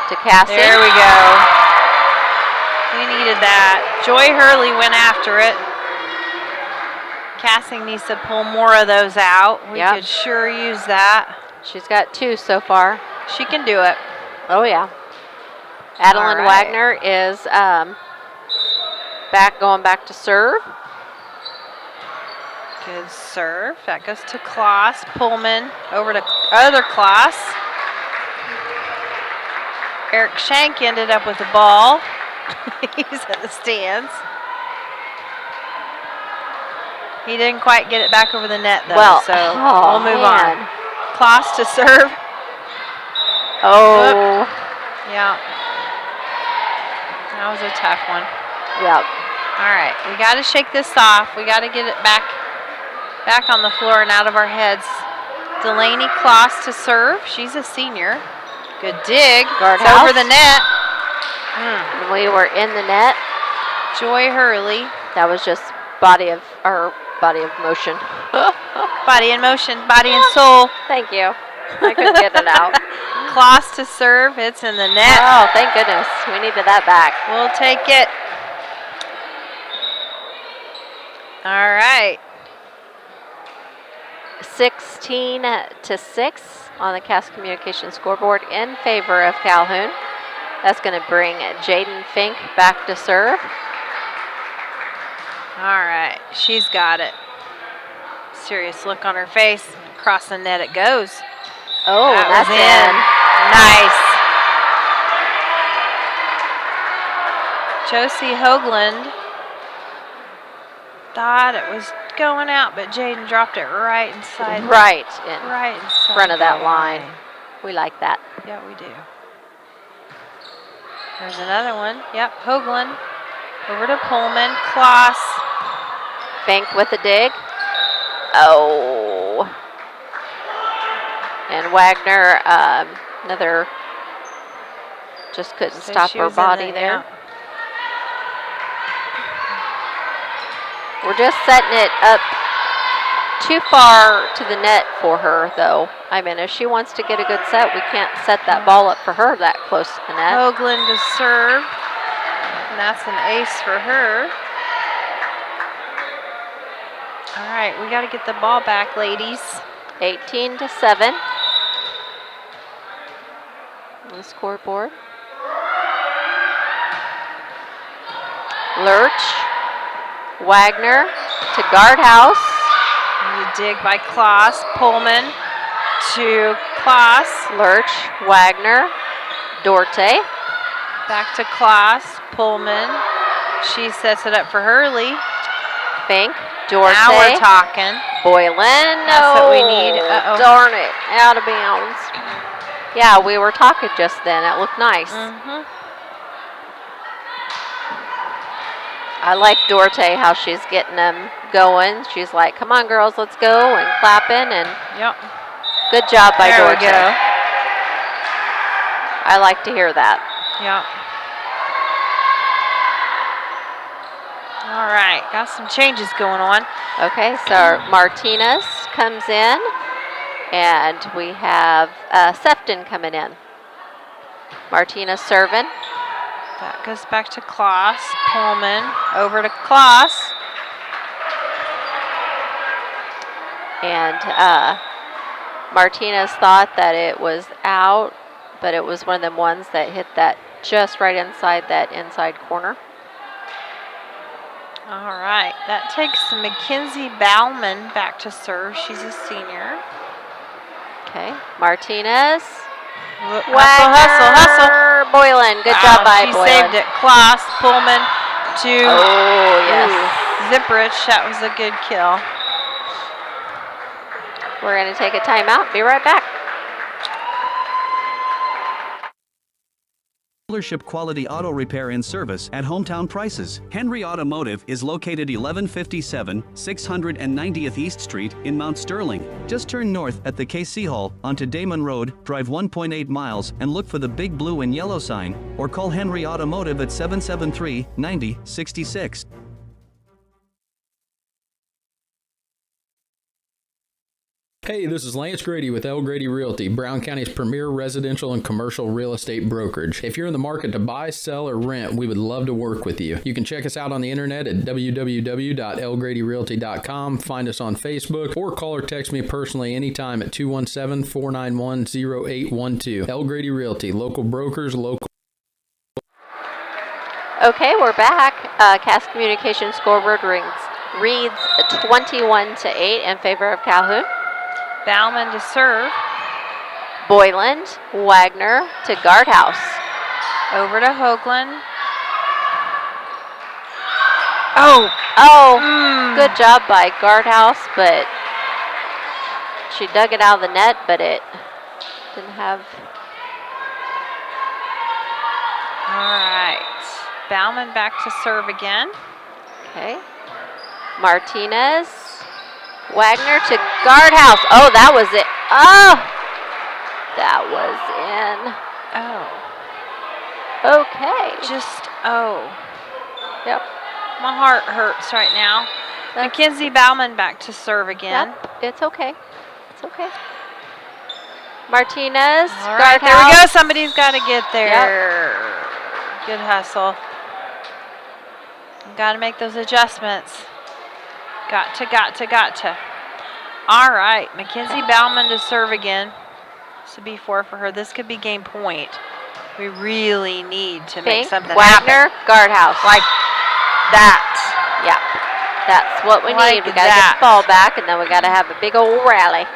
[SPEAKER 6] to Cassie.
[SPEAKER 7] There we go. We needed that. Joy Hurley went after it. Cassie needs to pull more of those out. We could sure use that.
[SPEAKER 6] She's got 2 so far.
[SPEAKER 7] She can do it.
[SPEAKER 6] Oh, yeah. Adeline Wagner is going back to serve.
[SPEAKER 7] Good serve. That goes to Kloss. Pullman over to other Kloss. Eric Shank ended up with the ball. He's at the stands. He didn't quite get it back over the net, though, so we'll move on. Kloss to serve.
[SPEAKER 6] Oh.
[SPEAKER 7] Yeah. That was a tough one.
[SPEAKER 6] Yep.
[SPEAKER 7] All right, we got to shake this off. We got to get it back on the floor and out of our heads. Delaney Kloss to serve. She's a senior. Good dig. It's over the net.
[SPEAKER 6] We were in the net.
[SPEAKER 7] Joy Hurley.
[SPEAKER 6] That was just body of motion.
[SPEAKER 7] Body in motion, body and soul.
[SPEAKER 6] Thank you. I couldn't get it out.
[SPEAKER 7] Kloss to serve. It's in the net.
[SPEAKER 6] Oh, thank goodness. We needed that back.
[SPEAKER 7] We'll take it. All right.
[SPEAKER 6] 16-6 on the Cass Communications scoreboard in favor of Calhoun. That's going to bring Jaden Fink back to serve.
[SPEAKER 7] All right, she's got it. Serious look on her face. Across the net it goes.
[SPEAKER 6] Oh,
[SPEAKER 7] that
[SPEAKER 6] that's
[SPEAKER 7] was in. Nice. Josie Hoagland thought it was going out, but Jaden dropped it right inside.
[SPEAKER 6] Right in
[SPEAKER 7] inside
[SPEAKER 6] front of that
[SPEAKER 7] the
[SPEAKER 6] line. We like that.
[SPEAKER 7] Yeah, we do. There's another one. Yep, Hoagland. Over to Pullman. Kloss.
[SPEAKER 6] Fink with a dig. Oh. And Wagner, another, just couldn't stop her body there. We're just setting it up too far to the net for her, though. I mean, if she wants to get a good set, we can't set that ball up for her that close to the net.
[SPEAKER 7] Hoagland to serve. And that's an ace for her. All right, we got to get the ball back, ladies.
[SPEAKER 6] 18-7 on the scoreboard. Lurch, Wagner to guardhouse.
[SPEAKER 7] And the dig by Kloss. Pullman to Kloss.
[SPEAKER 6] Lurch, Wagner, Dorte.
[SPEAKER 7] Back to Kloss. Pullman. She sets it up for Hurley.
[SPEAKER 6] Fink, Dorte.
[SPEAKER 7] Now we're talking.
[SPEAKER 6] Boylan.
[SPEAKER 7] That's what we need. Uh-oh.
[SPEAKER 6] Darn it. Out of bounds. Yeah, we were talking just then. It looked nice. I like Dorte, how she's getting them going. She's like, come on, girls, let's go, and clapping. And good job by
[SPEAKER 7] there
[SPEAKER 6] Dorte.
[SPEAKER 7] We go.
[SPEAKER 6] I like to hear that.
[SPEAKER 7] Yep. All right, got some changes going on.
[SPEAKER 6] Okay, so Martinez comes in, and we have Sefton coming in. Martinez serving.
[SPEAKER 7] That goes back to Kloss. Pullman over to Kloss.
[SPEAKER 6] And Martinez thought that it was out, but it was one of them ones that hit that just right inside that inside corner.
[SPEAKER 7] All right, that takes Mackenzie Bauman back to serve. She's a senior.
[SPEAKER 6] Okay, Martinez.
[SPEAKER 7] Hustle.
[SPEAKER 6] Boylan, good job by
[SPEAKER 7] she
[SPEAKER 6] Boylan.
[SPEAKER 7] Saved it. Kloss, Pullman to Zipprich. That was a good kill.
[SPEAKER 6] We're going to take a timeout. Be right back.
[SPEAKER 1] Dealership quality auto repair and service at hometown prices. Henry Automotive is located 1157 690th East Street in Mount Sterling. Just turn north at the KC Hall onto Damon Road, drive 1.8 miles, and look for the big blue and yellow sign, or call Henry Automotive at 773-9066.
[SPEAKER 2] Hey, this is Lance Grady with L. Grady Realty, Brown County's premier residential and commercial real estate brokerage. If you're in the market to buy, sell, or rent, we would love to work with you. You can check us out on the internet at www.lgradyrealty.com, find us on Facebook, or call or text me personally anytime at 217-491-0812. L. Grady Realty, local brokers, local.
[SPEAKER 6] Okay, we're back. Cass Communications scoreboard reads 21-8 in favor of Calhoun.
[SPEAKER 7] Bauman to serve.
[SPEAKER 6] Boylan, Wagner to guardhouse.
[SPEAKER 7] Over to Hoagland.
[SPEAKER 6] Good job by guardhouse, but she dug it out of the net, but it didn't have.
[SPEAKER 7] All right. Bauman back to serve again.
[SPEAKER 6] Okay. Martinez. Wagner to guardhouse. Oh, that was it. Oh, that was in. Okay. Yep.
[SPEAKER 7] My heart hurts right now. Mackenzie Bauman back to serve again.
[SPEAKER 6] Yep, it's okay. It's okay. Martinez.
[SPEAKER 7] All right, there we go. Somebody's got to get there.
[SPEAKER 6] Yep.
[SPEAKER 7] Good hustle. Got to make those adjustments. Got to. All right, Mackenzie Bauman to serve again. This would be 4 for her. This could be game point. We really need to make something
[SPEAKER 6] Wagner,
[SPEAKER 7] happen.
[SPEAKER 6] guardhouse.
[SPEAKER 7] Like that.
[SPEAKER 6] Yeah, that's what we
[SPEAKER 7] Like
[SPEAKER 6] need. We got to get the ball back, and then we got to have a big old rally.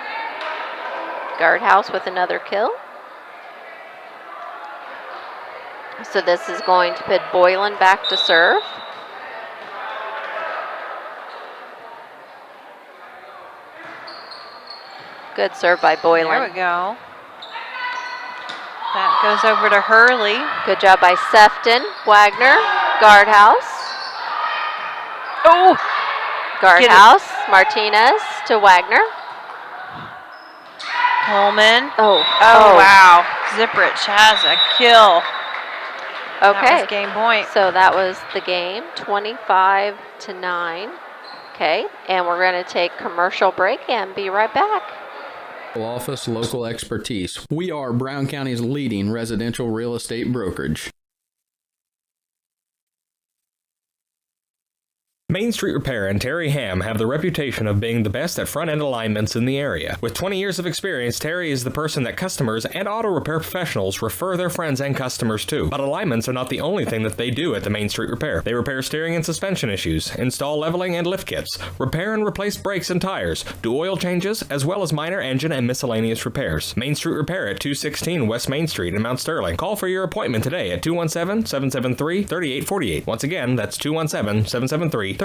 [SPEAKER 6] Guardhouse with another kill. So this is going to put Boylan back to serve. Good serve by Boylan.
[SPEAKER 7] There we go. That goes over to Hurley.
[SPEAKER 6] Good job by Sefton. Wagner, guardhouse.
[SPEAKER 7] Oh!
[SPEAKER 6] Guardhouse, Martinez to Wagner.
[SPEAKER 7] Pullman.
[SPEAKER 6] Oh,
[SPEAKER 7] wow. Zipprich has a kill.
[SPEAKER 6] Okay.
[SPEAKER 7] That was game point.
[SPEAKER 6] So that was the game, 25-9. Okay, and we're going to take commercial break and be right back.
[SPEAKER 2] Office, local expertise. We are Brown County's leading residential real estate brokerage.
[SPEAKER 4] Main Street Repair and Terry Ham have the reputation of being the best at front-end alignments in the area. With 20 years of experience, Terry is the person that customers and auto repair professionals refer their friends and customers to. But alignments are not the only thing that they do at the Main Street Repair. They repair steering and suspension issues, install leveling and lift kits, repair and replace brakes and tires, do oil changes, as well as minor engine and miscellaneous repairs. Main Street Repair at 216 West Main Street in Mount Sterling. Call for your appointment today at 217-773-3848. Once again, that's 217-773-3848.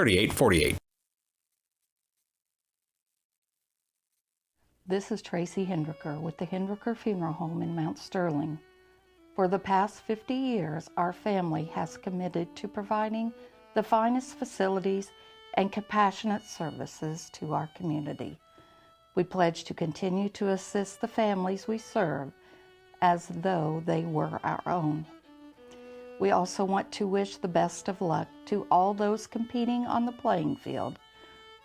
[SPEAKER 3] This is Tracy Hendricker with the Hendricker Funeral Home in Mount Sterling. For the past 50 years, our family has committed to providing the finest facilities and compassionate services to our community. We pledge to continue to assist the families we serve as though they were our own. We also want to wish the best of luck to all those competing on the playing field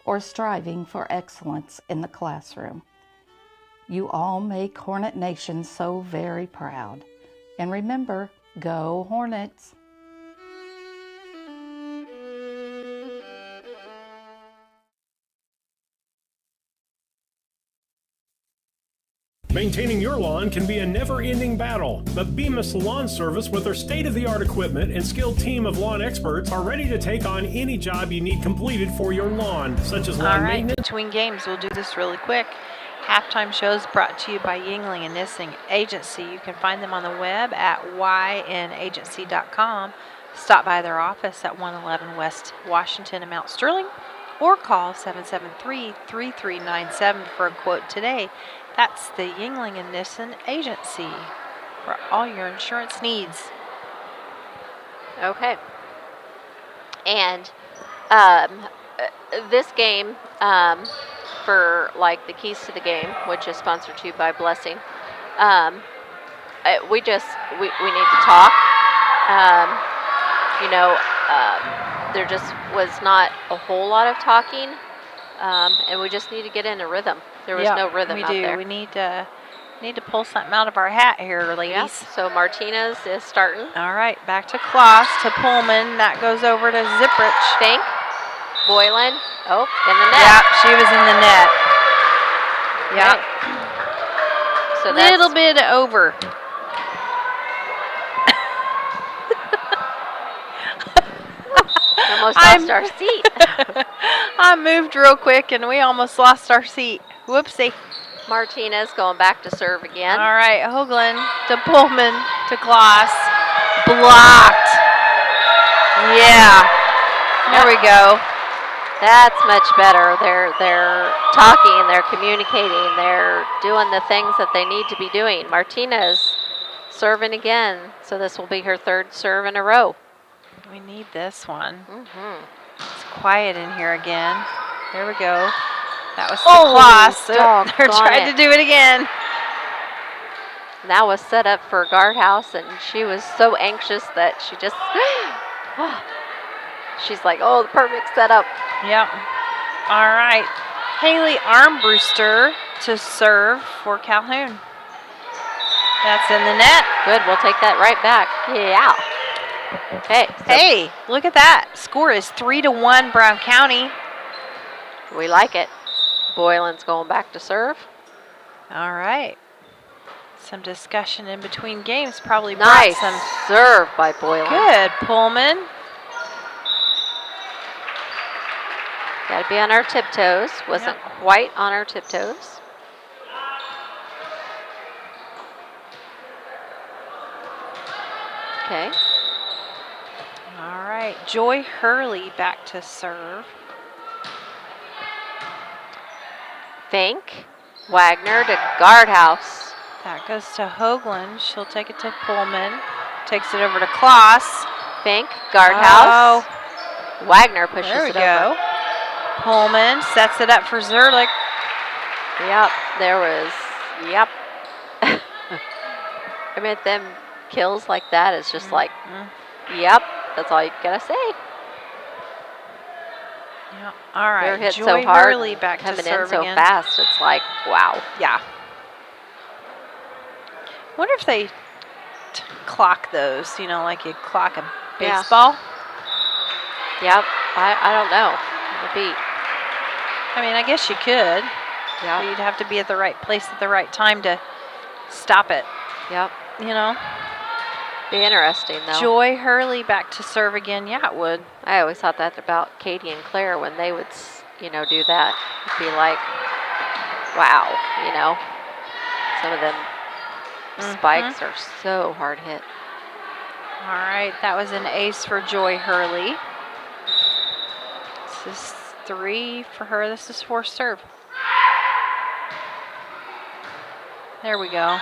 [SPEAKER 3] or striving for excellence in the classroom. You all make Hornet Nation so very proud. And remember, go Hornets!
[SPEAKER 5] Maintaining your lawn can be a never-ending battle, but Bemis Lawn Service with their state-of-the-art equipment and skilled team of lawn experts are ready to take on any job you need completed for your lawn, such as lawn maintenance.
[SPEAKER 7] Between games, we'll do this really quick. Halftime shows brought to you by Yingling and Nissing Agency. You can find them on the web at ynagency.com. Stop by their office at 111 West Washington in Mount Sterling, or call 773-3397 for a quote today. That's the Yingling and Nissen Agency for all your insurance needs.
[SPEAKER 6] Okay. And this game, for like the keys to the game, which is sponsored to you by Blessing, we need to talk. There just was not a whole lot of talking, and we just need to get in a rhythm. There was no rhythm out there.
[SPEAKER 7] We need to pull something out of our hat here, ladies.
[SPEAKER 6] Yep. So Martinez is starting.
[SPEAKER 7] All right, back to Kloss, to Pullman. That goes over to Zipprich.
[SPEAKER 6] Fink, Boylan. Oh, in the net.
[SPEAKER 7] Yep, she was in the net. Yep.
[SPEAKER 6] Okay. So
[SPEAKER 7] that's little bit over.
[SPEAKER 6] Almost lost our seat.
[SPEAKER 7] I moved real quick and we almost lost our seat. Whoopsie.
[SPEAKER 6] Martinez going back to serve again.
[SPEAKER 7] All right, Hoagland to Pullman to Kloss. Blocked. Yeah. There we go.
[SPEAKER 6] That's much better. They're talking, they're communicating, they're doing the things that they need to be doing. Martinez serving again, so this will be her third serve in a row.
[SPEAKER 7] We need this one. It's quiet in here again. There we go. That was Kloss. They're trying to do it again.
[SPEAKER 6] That was set up for guardhouse, and she was so anxious that she just, she's like, oh, the perfect setup.
[SPEAKER 7] Yep. All right. Haley Armbruster to serve for Calhoun. That's in the net.
[SPEAKER 6] Good, we'll take that right back. Yeah. Okay. So
[SPEAKER 7] hey, look at that. Score is 3-1 Brown County.
[SPEAKER 6] We like it. Boylan's going back to serve.
[SPEAKER 7] All right. Some discussion in between games probably
[SPEAKER 6] nice
[SPEAKER 7] brought some
[SPEAKER 6] serve by Boylan.
[SPEAKER 7] Good, Pullman.
[SPEAKER 6] Got to be on our tiptoes. Wasn't quite on our tiptoes. Okay.
[SPEAKER 7] All right, Joy Hurley back to serve.
[SPEAKER 6] Fink. Wagner to guardhouse.
[SPEAKER 7] That goes to Hoagland. She'll take it to Pullman. Takes it over to Kloss.
[SPEAKER 6] Fink. Guardhouse.
[SPEAKER 7] Oh.
[SPEAKER 6] Wagner pushes
[SPEAKER 7] There we
[SPEAKER 6] it
[SPEAKER 7] go.
[SPEAKER 6] over.
[SPEAKER 7] Pullman sets it up for Zerlich.
[SPEAKER 6] Yep, there was, yep. I mean, them kills like that is just like, yep, that's all you gotta say.
[SPEAKER 7] Yeah. All right,
[SPEAKER 6] They're hit
[SPEAKER 7] Joy
[SPEAKER 6] so hard,
[SPEAKER 7] Hurley back to
[SPEAKER 6] coming
[SPEAKER 7] serve
[SPEAKER 6] in so
[SPEAKER 7] again.
[SPEAKER 6] fast, it's like, wow.
[SPEAKER 7] Yeah. Wonder if they clock those, you know, like you clock a baseball.
[SPEAKER 6] Yep, I don't know. It'll be.
[SPEAKER 7] I mean, I guess you could.
[SPEAKER 6] Yeah.
[SPEAKER 7] But you'd have to be at the right place at the right time to stop it.
[SPEAKER 6] Yep.
[SPEAKER 7] You know?
[SPEAKER 6] Be interesting, though.
[SPEAKER 7] Joy Hurley back to serve again. Yeah, it would.
[SPEAKER 6] I always thought that about Katie and Claire when they would, you know, do that. It'd be like, wow, you know? Some of them spikes are so hard hit.
[SPEAKER 7] All right, that was an ace for Joy Hurley. This is 3 for her. This is 4 serve. There we go.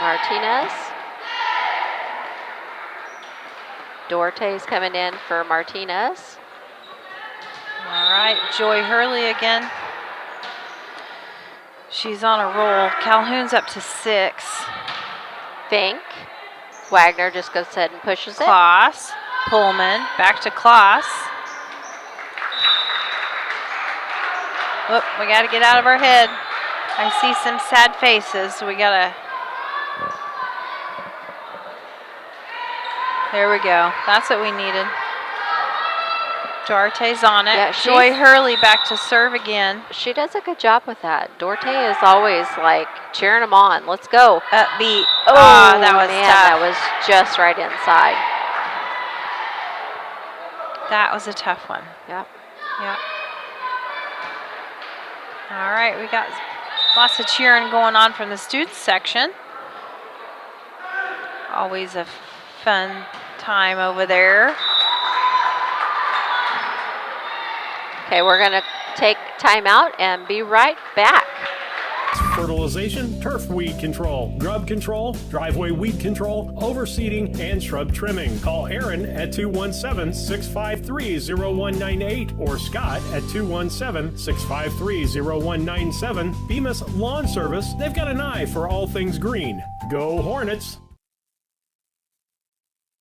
[SPEAKER 6] Martinez. Duarte's coming in for Martinez.
[SPEAKER 7] All right, Joy Hurley again. She's on a roll. Calhoun's up to 6.
[SPEAKER 6] Fink. Wagner just goes ahead and pushes it.
[SPEAKER 7] Kloss. Pullman. Back to Kloss. Whoop, we got to get out of our head. I see some sad faces, so we got to. There we go. That's what we needed. Duarte's on it.
[SPEAKER 6] Yeah,
[SPEAKER 7] Joy Hurley back to serve again.
[SPEAKER 6] She does a good job with that. Duarte is always like cheering them on. Let's go.
[SPEAKER 7] Upbeat.
[SPEAKER 6] Oh,
[SPEAKER 7] that was
[SPEAKER 6] man,
[SPEAKER 7] tough.
[SPEAKER 6] that was just right inside.
[SPEAKER 7] That was a tough one.
[SPEAKER 6] Yep.
[SPEAKER 7] Yep. All right, we got lots of cheering going on from the students section. Always a fun time over there.
[SPEAKER 6] Okay, we're going to take time out and be right back.
[SPEAKER 5] Fertilization, turf weed control, grub control, driveway weed control, overseeding, and shrub trimming. Call Aaron at 217-653-0198 or Scott at 217-653-0197. Bemis Lawn Service, they've got an eye for all things green. Go Hornets!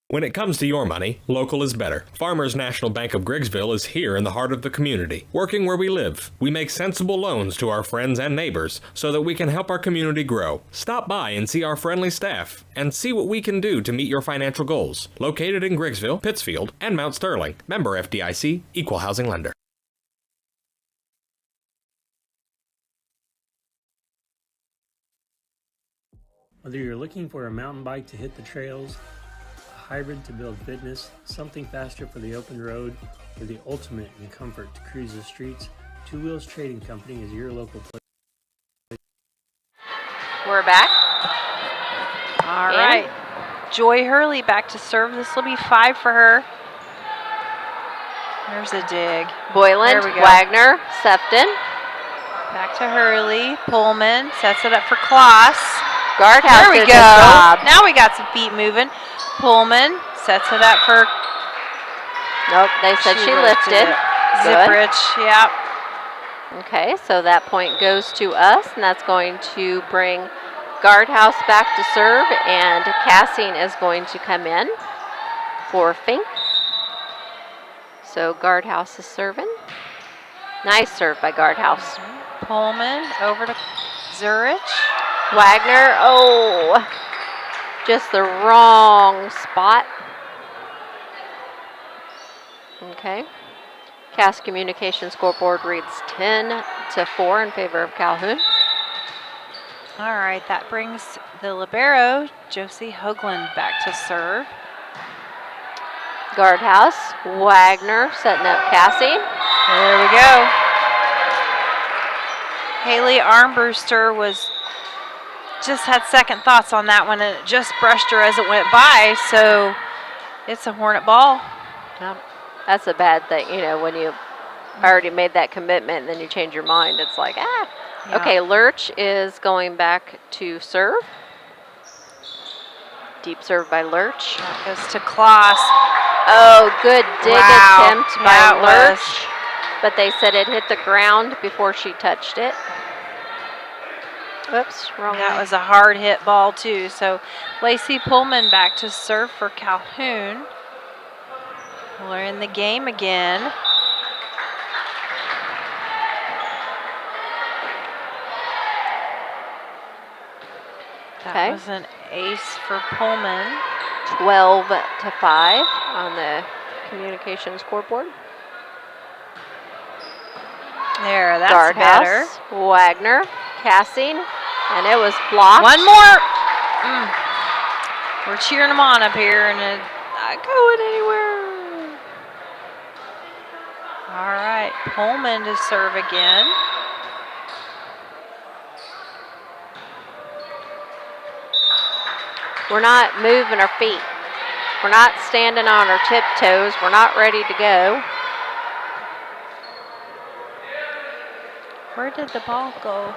[SPEAKER 4] When it comes to your money, local is better. Farmers National Bank of Griggsville is here in the heart of the community, working where we live. We make sensible loans to our friends and neighbors so that we can help our community grow. Stop by and see our friendly staff and see what we can do to meet your financial goals. Located in Griggsville, Pittsfield, and Mount Sterling. Member FDIC, Equal Housing Lender.
[SPEAKER 8] Whether you're looking for a mountain bike to hit the trails, hybrid to build fitness, something faster for the open road, or the ultimate in comfort to cruise the streets, Two Wheels Trading Company is your local place.
[SPEAKER 6] We're back.
[SPEAKER 7] All right. Joy Hurley back to serve. This will be 5 for her. There's a dig.
[SPEAKER 6] Boyland, Wagner, Sefton.
[SPEAKER 7] Back to Hurley. Pullman sets it up for Kloss.
[SPEAKER 6] Guardhouse
[SPEAKER 7] There we
[SPEAKER 6] did
[SPEAKER 7] go.
[SPEAKER 6] his job.
[SPEAKER 7] Now we got some feet moving. Pullman sets it up for.
[SPEAKER 6] Nope, they said she lifted.
[SPEAKER 7] Ziprich, yep.
[SPEAKER 6] Okay, so that point goes to us, and that's going to bring Guardhouse back to serve, and Cassing is going to come in for Fink. So Guardhouse is serving. Nice serve by Guardhouse.
[SPEAKER 7] Pullman over to Zurich.
[SPEAKER 6] Wagner, oh, just the wrong spot. Okay. Cass Communication scoreboard reads 10-4 in favor of Calhoun.
[SPEAKER 7] All right, that brings the libero, Josie Hoagland, back to serve.
[SPEAKER 6] Guardhouse, Wagner setting up Cassie.
[SPEAKER 7] There we go. Haley Armbruster was just had second thoughts on that one, and it just brushed her as it went by, so it's a Hornet ball.
[SPEAKER 6] Yeah. That's a bad thing, you know, when you already made that commitment and then you change your mind. It's like, ah.
[SPEAKER 7] Yeah.
[SPEAKER 6] Okay, Lurch is going back to serve. Deep serve by Lurch.
[SPEAKER 7] That goes to Kloss.
[SPEAKER 6] Oh, good dig attempt by
[SPEAKER 7] that
[SPEAKER 6] Lurch.
[SPEAKER 7] was-
[SPEAKER 6] But they said it hit the ground before she touched it. Oops, wrong
[SPEAKER 7] That
[SPEAKER 6] way.
[SPEAKER 7] was a hard hit ball too. So Lacey Pullman back to serve for Calhoun. We're in the game again. That was an ace for Pullman.
[SPEAKER 6] 12-5 on the communication scoreboard.
[SPEAKER 7] There, that's
[SPEAKER 6] Guardhouse,
[SPEAKER 7] better.
[SPEAKER 6] Wagner, Cassing, and it was blocked.
[SPEAKER 7] One more. We're cheering them on up here, and it's not going anywhere. All right, Pullman to serve again.
[SPEAKER 6] We're not moving our feet. We're not standing on our tiptoes. We're not ready to go.
[SPEAKER 7] Where did the ball go?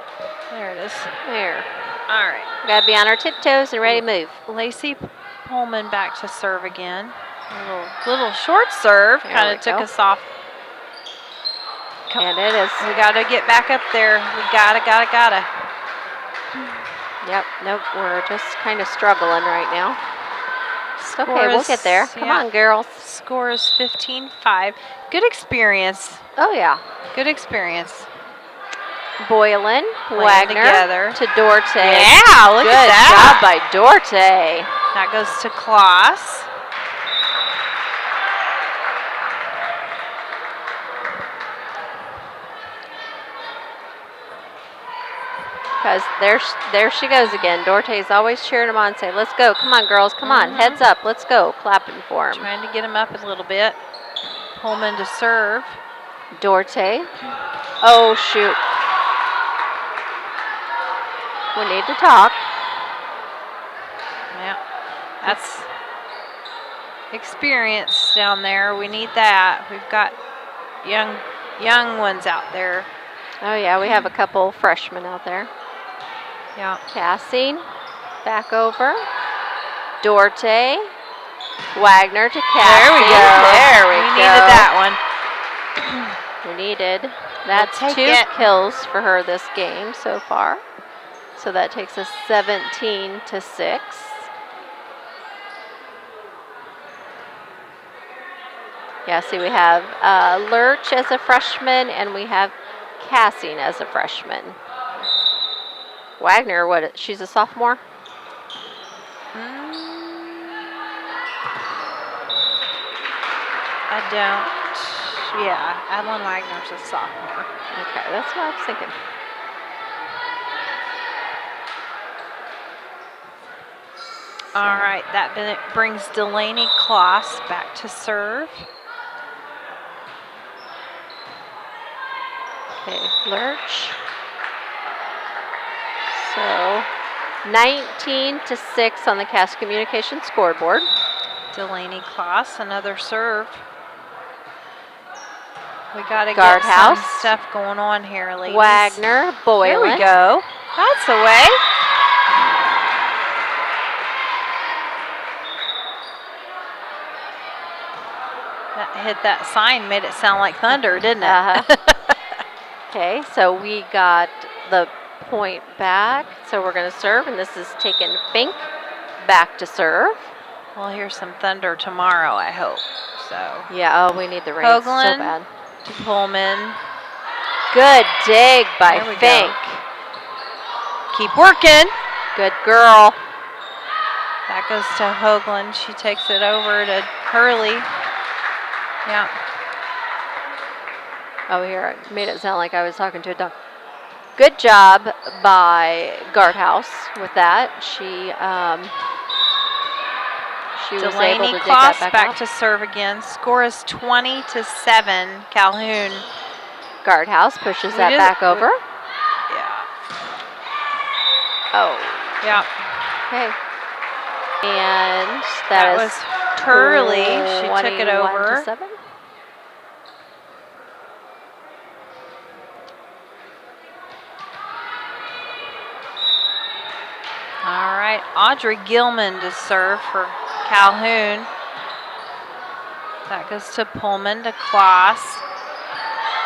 [SPEAKER 7] There it is.
[SPEAKER 6] There.
[SPEAKER 7] All right.
[SPEAKER 6] Gotta be on our tiptoes and ready to move.
[SPEAKER 7] Lacey Pullman back to serve again. A little short serve,
[SPEAKER 6] There
[SPEAKER 7] kind
[SPEAKER 6] we
[SPEAKER 7] of took
[SPEAKER 6] go.
[SPEAKER 7] us off.
[SPEAKER 6] And it is.
[SPEAKER 7] We gotta get back up there. We gotta.
[SPEAKER 6] Yep, nope, we're just kind of struggling right now.
[SPEAKER 7] Score
[SPEAKER 6] Okay, we'll
[SPEAKER 7] is-
[SPEAKER 6] get there. Come
[SPEAKER 7] yeah.
[SPEAKER 6] on, girls.
[SPEAKER 7] Score is 15-5. Good experience.
[SPEAKER 6] Oh, yeah.
[SPEAKER 7] Good experience.
[SPEAKER 6] Boylan,
[SPEAKER 7] Playing
[SPEAKER 6] Wagner
[SPEAKER 7] together.
[SPEAKER 6] to Dorte.
[SPEAKER 7] Yeah, look
[SPEAKER 6] Good
[SPEAKER 7] at that.
[SPEAKER 6] job by Dorte.
[SPEAKER 7] That goes to Kloss.
[SPEAKER 6] Because there she goes again. Dorte's always cheering them on, saying, let's go. Come on, girls. Come on. Heads up. Let's go. Clapping for them.
[SPEAKER 7] Trying to get him up a little bit. Pullman to serve.
[SPEAKER 6] Dorte. Oh, shoot. We need to talk.
[SPEAKER 7] Yeah, that's experience down there. We need that. We've got young ones out there.
[SPEAKER 6] Oh, yeah. We have a couple freshmen out there.
[SPEAKER 7] Yeah.
[SPEAKER 6] Cassing, back over. Dorte, Wagner to Cassing.
[SPEAKER 7] There we go.
[SPEAKER 6] There we
[SPEAKER 7] We
[SPEAKER 6] go.
[SPEAKER 7] needed that one.
[SPEAKER 6] We needed. That's
[SPEAKER 7] We'll take
[SPEAKER 6] 2
[SPEAKER 7] it.
[SPEAKER 6] kills for her this game so far. So that takes us 17-6. Yeah, see, we have Lurch as a freshman, and we have Cassing as a freshman. Wagner, she's a sophomore?
[SPEAKER 7] I don't. Yeah, Adeline Wagner's a sophomore.
[SPEAKER 6] Okay, that's what I was thinking.
[SPEAKER 7] All right, that brings Delaney Kloss back to serve.
[SPEAKER 6] Okay, Lurch. So 19-6 on the Cass Communication scoreboard.
[SPEAKER 7] Delaney Kloss, another serve. We got to get
[SPEAKER 6] Guardhouse.
[SPEAKER 7] some stuff going on here, ladies.
[SPEAKER 6] Wagner, Boylan.
[SPEAKER 7] Here we go. That's the way. That hit that sign, made it sound like thunder, didn't it?
[SPEAKER 6] Okay, so we got the point back. So we're going to serve, and this is taking Fink back to serve.
[SPEAKER 7] We'll hear some thunder tomorrow, I hope. So
[SPEAKER 6] Yeah, oh, we need the rain so
[SPEAKER 7] Hoagland
[SPEAKER 6] bad.
[SPEAKER 7] to Pullman.
[SPEAKER 6] Good dig by
[SPEAKER 7] There we
[SPEAKER 6] Fink.
[SPEAKER 7] go. Keep working.
[SPEAKER 6] Good girl.
[SPEAKER 7] That goes to Hoagland. She takes it over to Hurley. Yeah.
[SPEAKER 6] Oh, here, I made it sound like I was talking to a dog. Good job by Guardhouse with that. She was able
[SPEAKER 7] Delaney
[SPEAKER 6] to dig that
[SPEAKER 7] Kloss
[SPEAKER 6] back out.
[SPEAKER 7] to serve again. Score is 20-7. Calhoun.
[SPEAKER 6] Guardhouse pushes
[SPEAKER 7] We
[SPEAKER 6] that
[SPEAKER 7] did-
[SPEAKER 6] back over.
[SPEAKER 7] Yeah.
[SPEAKER 6] Oh,
[SPEAKER 7] Yeah.
[SPEAKER 6] Okay. And
[SPEAKER 7] that
[SPEAKER 6] is
[SPEAKER 7] was Turley. She took it
[SPEAKER 6] 21
[SPEAKER 7] over.
[SPEAKER 6] to 7.
[SPEAKER 7] All right, Audrey Gilman to serve for Calhoun. That goes to Pullman to Kloss.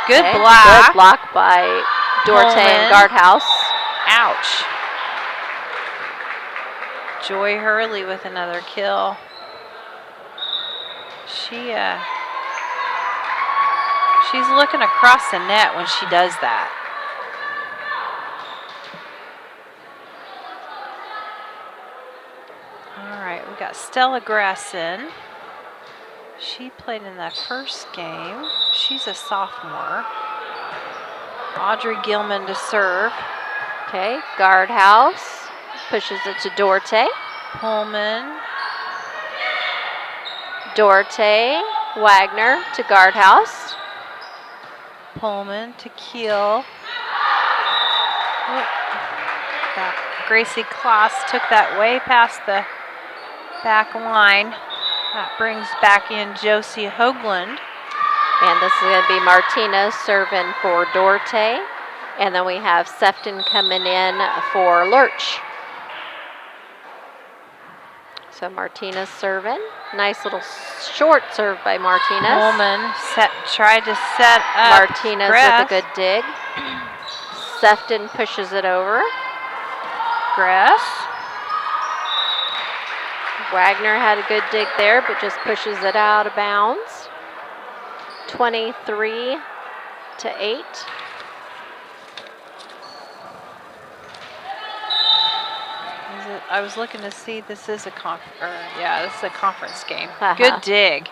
[SPEAKER 7] Good block.
[SPEAKER 6] Good block by Dorte and Guardhouse.
[SPEAKER 7] Ouch. Joy Hurley with another kill. She's looking across the net when she does that. All right, we got Stella Grasson. She played in that first game. She's a sophomore. Audrey Gilman to serve.
[SPEAKER 6] Okay, Guardhouse pushes it to Dorte.
[SPEAKER 7] Pullman.
[SPEAKER 6] Dorte, Wagner to Guardhouse.
[SPEAKER 7] Pullman to Keel. Gracie Kloss took that way past the back line. That brings back in Josie Hoagland.
[SPEAKER 6] And this is going to be Martinez serving for Dorte. And then we have Sefton coming in for Lurch. So Martinez serving. Nice little short serve by Martinez.
[SPEAKER 7] Pullman tried to set up
[SPEAKER 6] Martinez
[SPEAKER 7] Gress.
[SPEAKER 6] with a good dig. Sefton pushes it over.
[SPEAKER 7] Gress.
[SPEAKER 6] Wagner had a good dig there, but just pushes it out of bounds. 23 to 8.
[SPEAKER 7] I was looking to see, this is a conference game. Good dig.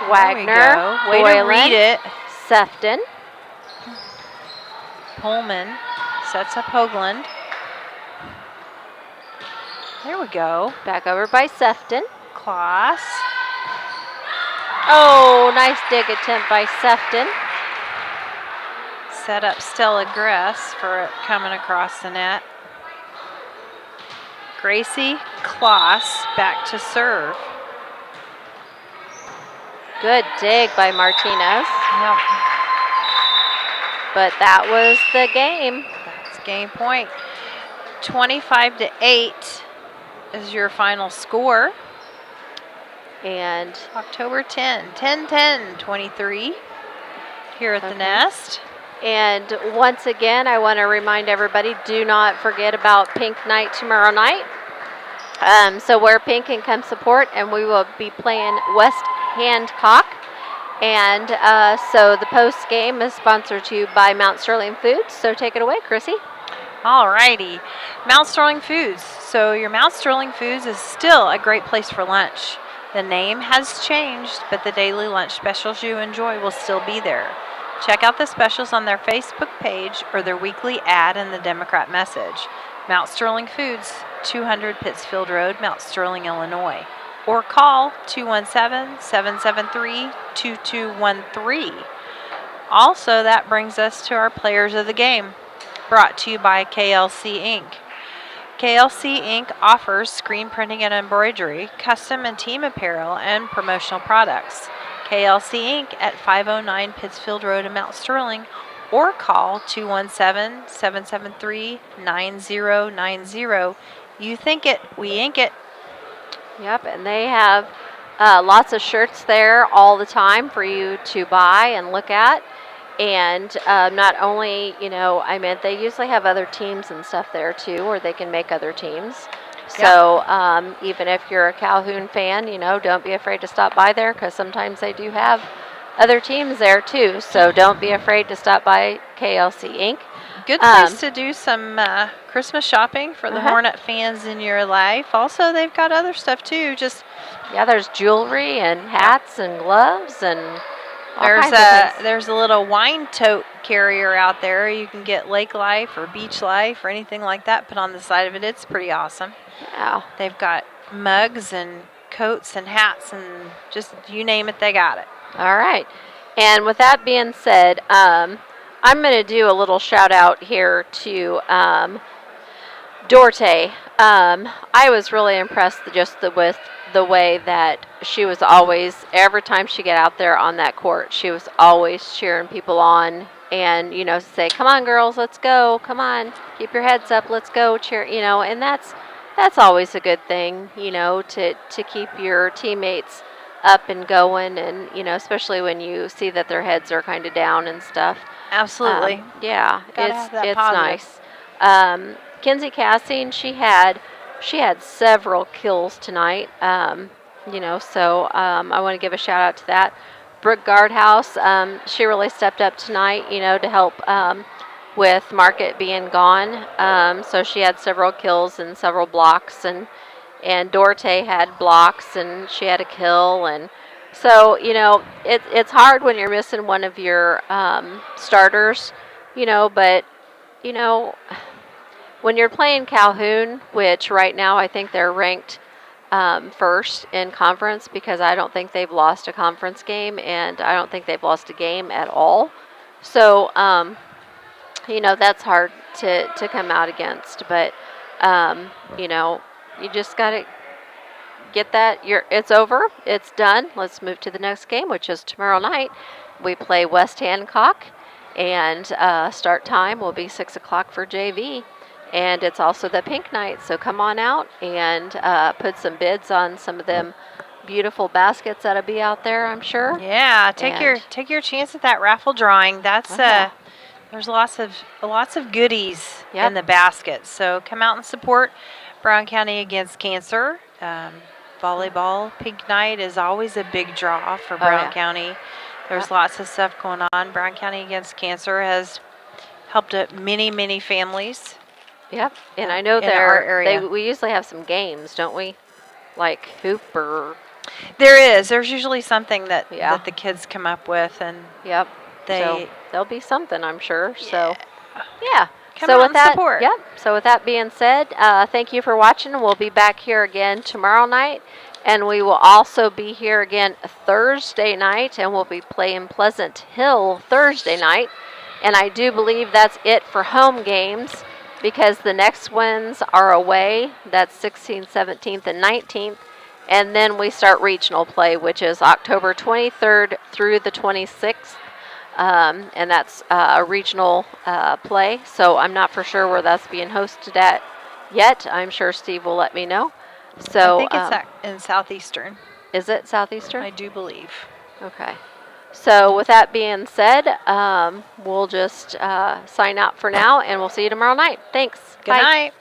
[SPEAKER 6] Wagner,
[SPEAKER 7] way to read it.
[SPEAKER 6] Sefton.
[SPEAKER 7] Pullman sets up Hoagland. There we go.
[SPEAKER 6] Back over by Sefton.
[SPEAKER 7] Kloss.
[SPEAKER 6] Oh, nice dig attempt by Sefton.
[SPEAKER 7] Set up Stella Gress for it coming across the net. Gracie Kloss back to serve.
[SPEAKER 6] Good dig by Martinez.
[SPEAKER 7] Yep.
[SPEAKER 6] But that was the game.
[SPEAKER 7] That's game point. 25 to 8 is your final score.
[SPEAKER 6] And
[SPEAKER 7] October 10-10-23 here at the Nest.
[SPEAKER 6] And once again, I want to remind everybody, do not forget about Pink Night tomorrow night. So wear pink and come support, and we will be playing West Hancock. And so the post game is sponsored to you by Mount Sterling Foods. So take it away, Chrissy.
[SPEAKER 7] All righty. Mount Sterling Foods. So your Mount Sterling Foods is still a great place for lunch. The name has changed, but the daily lunch specials you enjoy will still be there. Check out the specials on their Facebook page or their weekly ad in the Democrat Message. Mount Sterling Foods, 200 Pittsfield Road, Mount Sterling, Illinois. Or call 217-773-2213. Also, that brings us to our Players of the Game, brought to you by KLC Inc. KLC Inc. offers screen printing and embroidery, custom and team apparel, and promotional products. KLC Inc. at 509 Pittsfield Road in Mount Sterling, or call 217-773-9090. You think it, we ink it.
[SPEAKER 6] Yep, and they have lots of shirts there all the time for you to buy and look at. And not only, they usually have other teams and stuff there too, or they can make other teams. So even if you're a Calhoun fan, don't be afraid to stop by there, because sometimes they do have other teams there too. So don't be afraid to stop by KLC Inc.
[SPEAKER 7] Good place to do some Christmas shopping for the Hornet fans in your life. Also, they've got other stuff too.
[SPEAKER 6] There's jewelry and hats and gloves and
[SPEAKER 7] there's a little wine tote carrier out there. You can get Lake Life or Beach Life or anything like that put on the side of it. It's pretty awesome.
[SPEAKER 6] Yeah.
[SPEAKER 7] They've got mugs and coats and hats and just you name it, they got it.
[SPEAKER 6] All right. And with that being said, I I'm going to do a little shout out here to Dorte. I was really impressed with the way that she was always, every time she get out there on that court, she was always cheering people on and, say, come on, girls, let's go. Come on, keep your heads up. Let's go cheer, and that's always a good thing, to keep your teammates up and going, and, especially when you see that their heads are kind of down and stuff.
[SPEAKER 7] Absolutely.
[SPEAKER 6] Yeah,
[SPEAKER 7] Gotta have that
[SPEAKER 6] it's
[SPEAKER 7] positive.
[SPEAKER 6] nice. Kinsey Cassing, she had several kills tonight. So I want to give a shout out to that. Brooke Guardhouse, she really stepped up tonight, to help with Market being gone. So she had several kills and several blocks, and Dorte had blocks and she had a kill, and so it's hard when you're missing one of your starters, but when you're playing Calhoun, which right now I think they're ranked first in conference, because I don't think they've lost a conference game, and I don't think they've lost a game at all. So, that's hard to come out against. But, you just got to get that. It's over. It's done. Let's move to the next game, which is tomorrow night. We play West Hancock, and start time will be 6 o'clock for JV. And it's also the pink night, so come on out and put some bids on some of them beautiful baskets that'll be out there, I'm sure.
[SPEAKER 7] Yeah, take your chance at that raffle drawing. That's there's lots of goodies in the basket. So come out and support Brown County against cancer. Volleyball pink night is always a big draw for Brown County. There's lots of stuff going on. Brown County against cancer has helped many families.
[SPEAKER 6] Yep, and I know we usually have some games, don't we? Like hoop or...
[SPEAKER 7] There's usually something that the kids come up with, and
[SPEAKER 6] so there'll be something, I'm sure. So
[SPEAKER 7] come out and support.
[SPEAKER 6] Yep. So with that being said, thank you for watching. We'll be back here again tomorrow night, and we will also be here again Thursday night, and we'll be playing Pleasant Hill Thursday night. And I do believe that's it for home games, because the next ones are away. That's 16th, 17th, and 19th. And then we start regional play, which is October 23rd through the 26th. And that's a regional play. So I'm not for sure where that's being hosted at yet. I'm sure Steve will let me know. So
[SPEAKER 7] I think it's in Southeastern.
[SPEAKER 6] Is it Southeastern?
[SPEAKER 7] I do believe.
[SPEAKER 6] Okay. So with that being said, we'll just sign out for now, and we'll see you tomorrow night. Thanks.
[SPEAKER 7] Good night.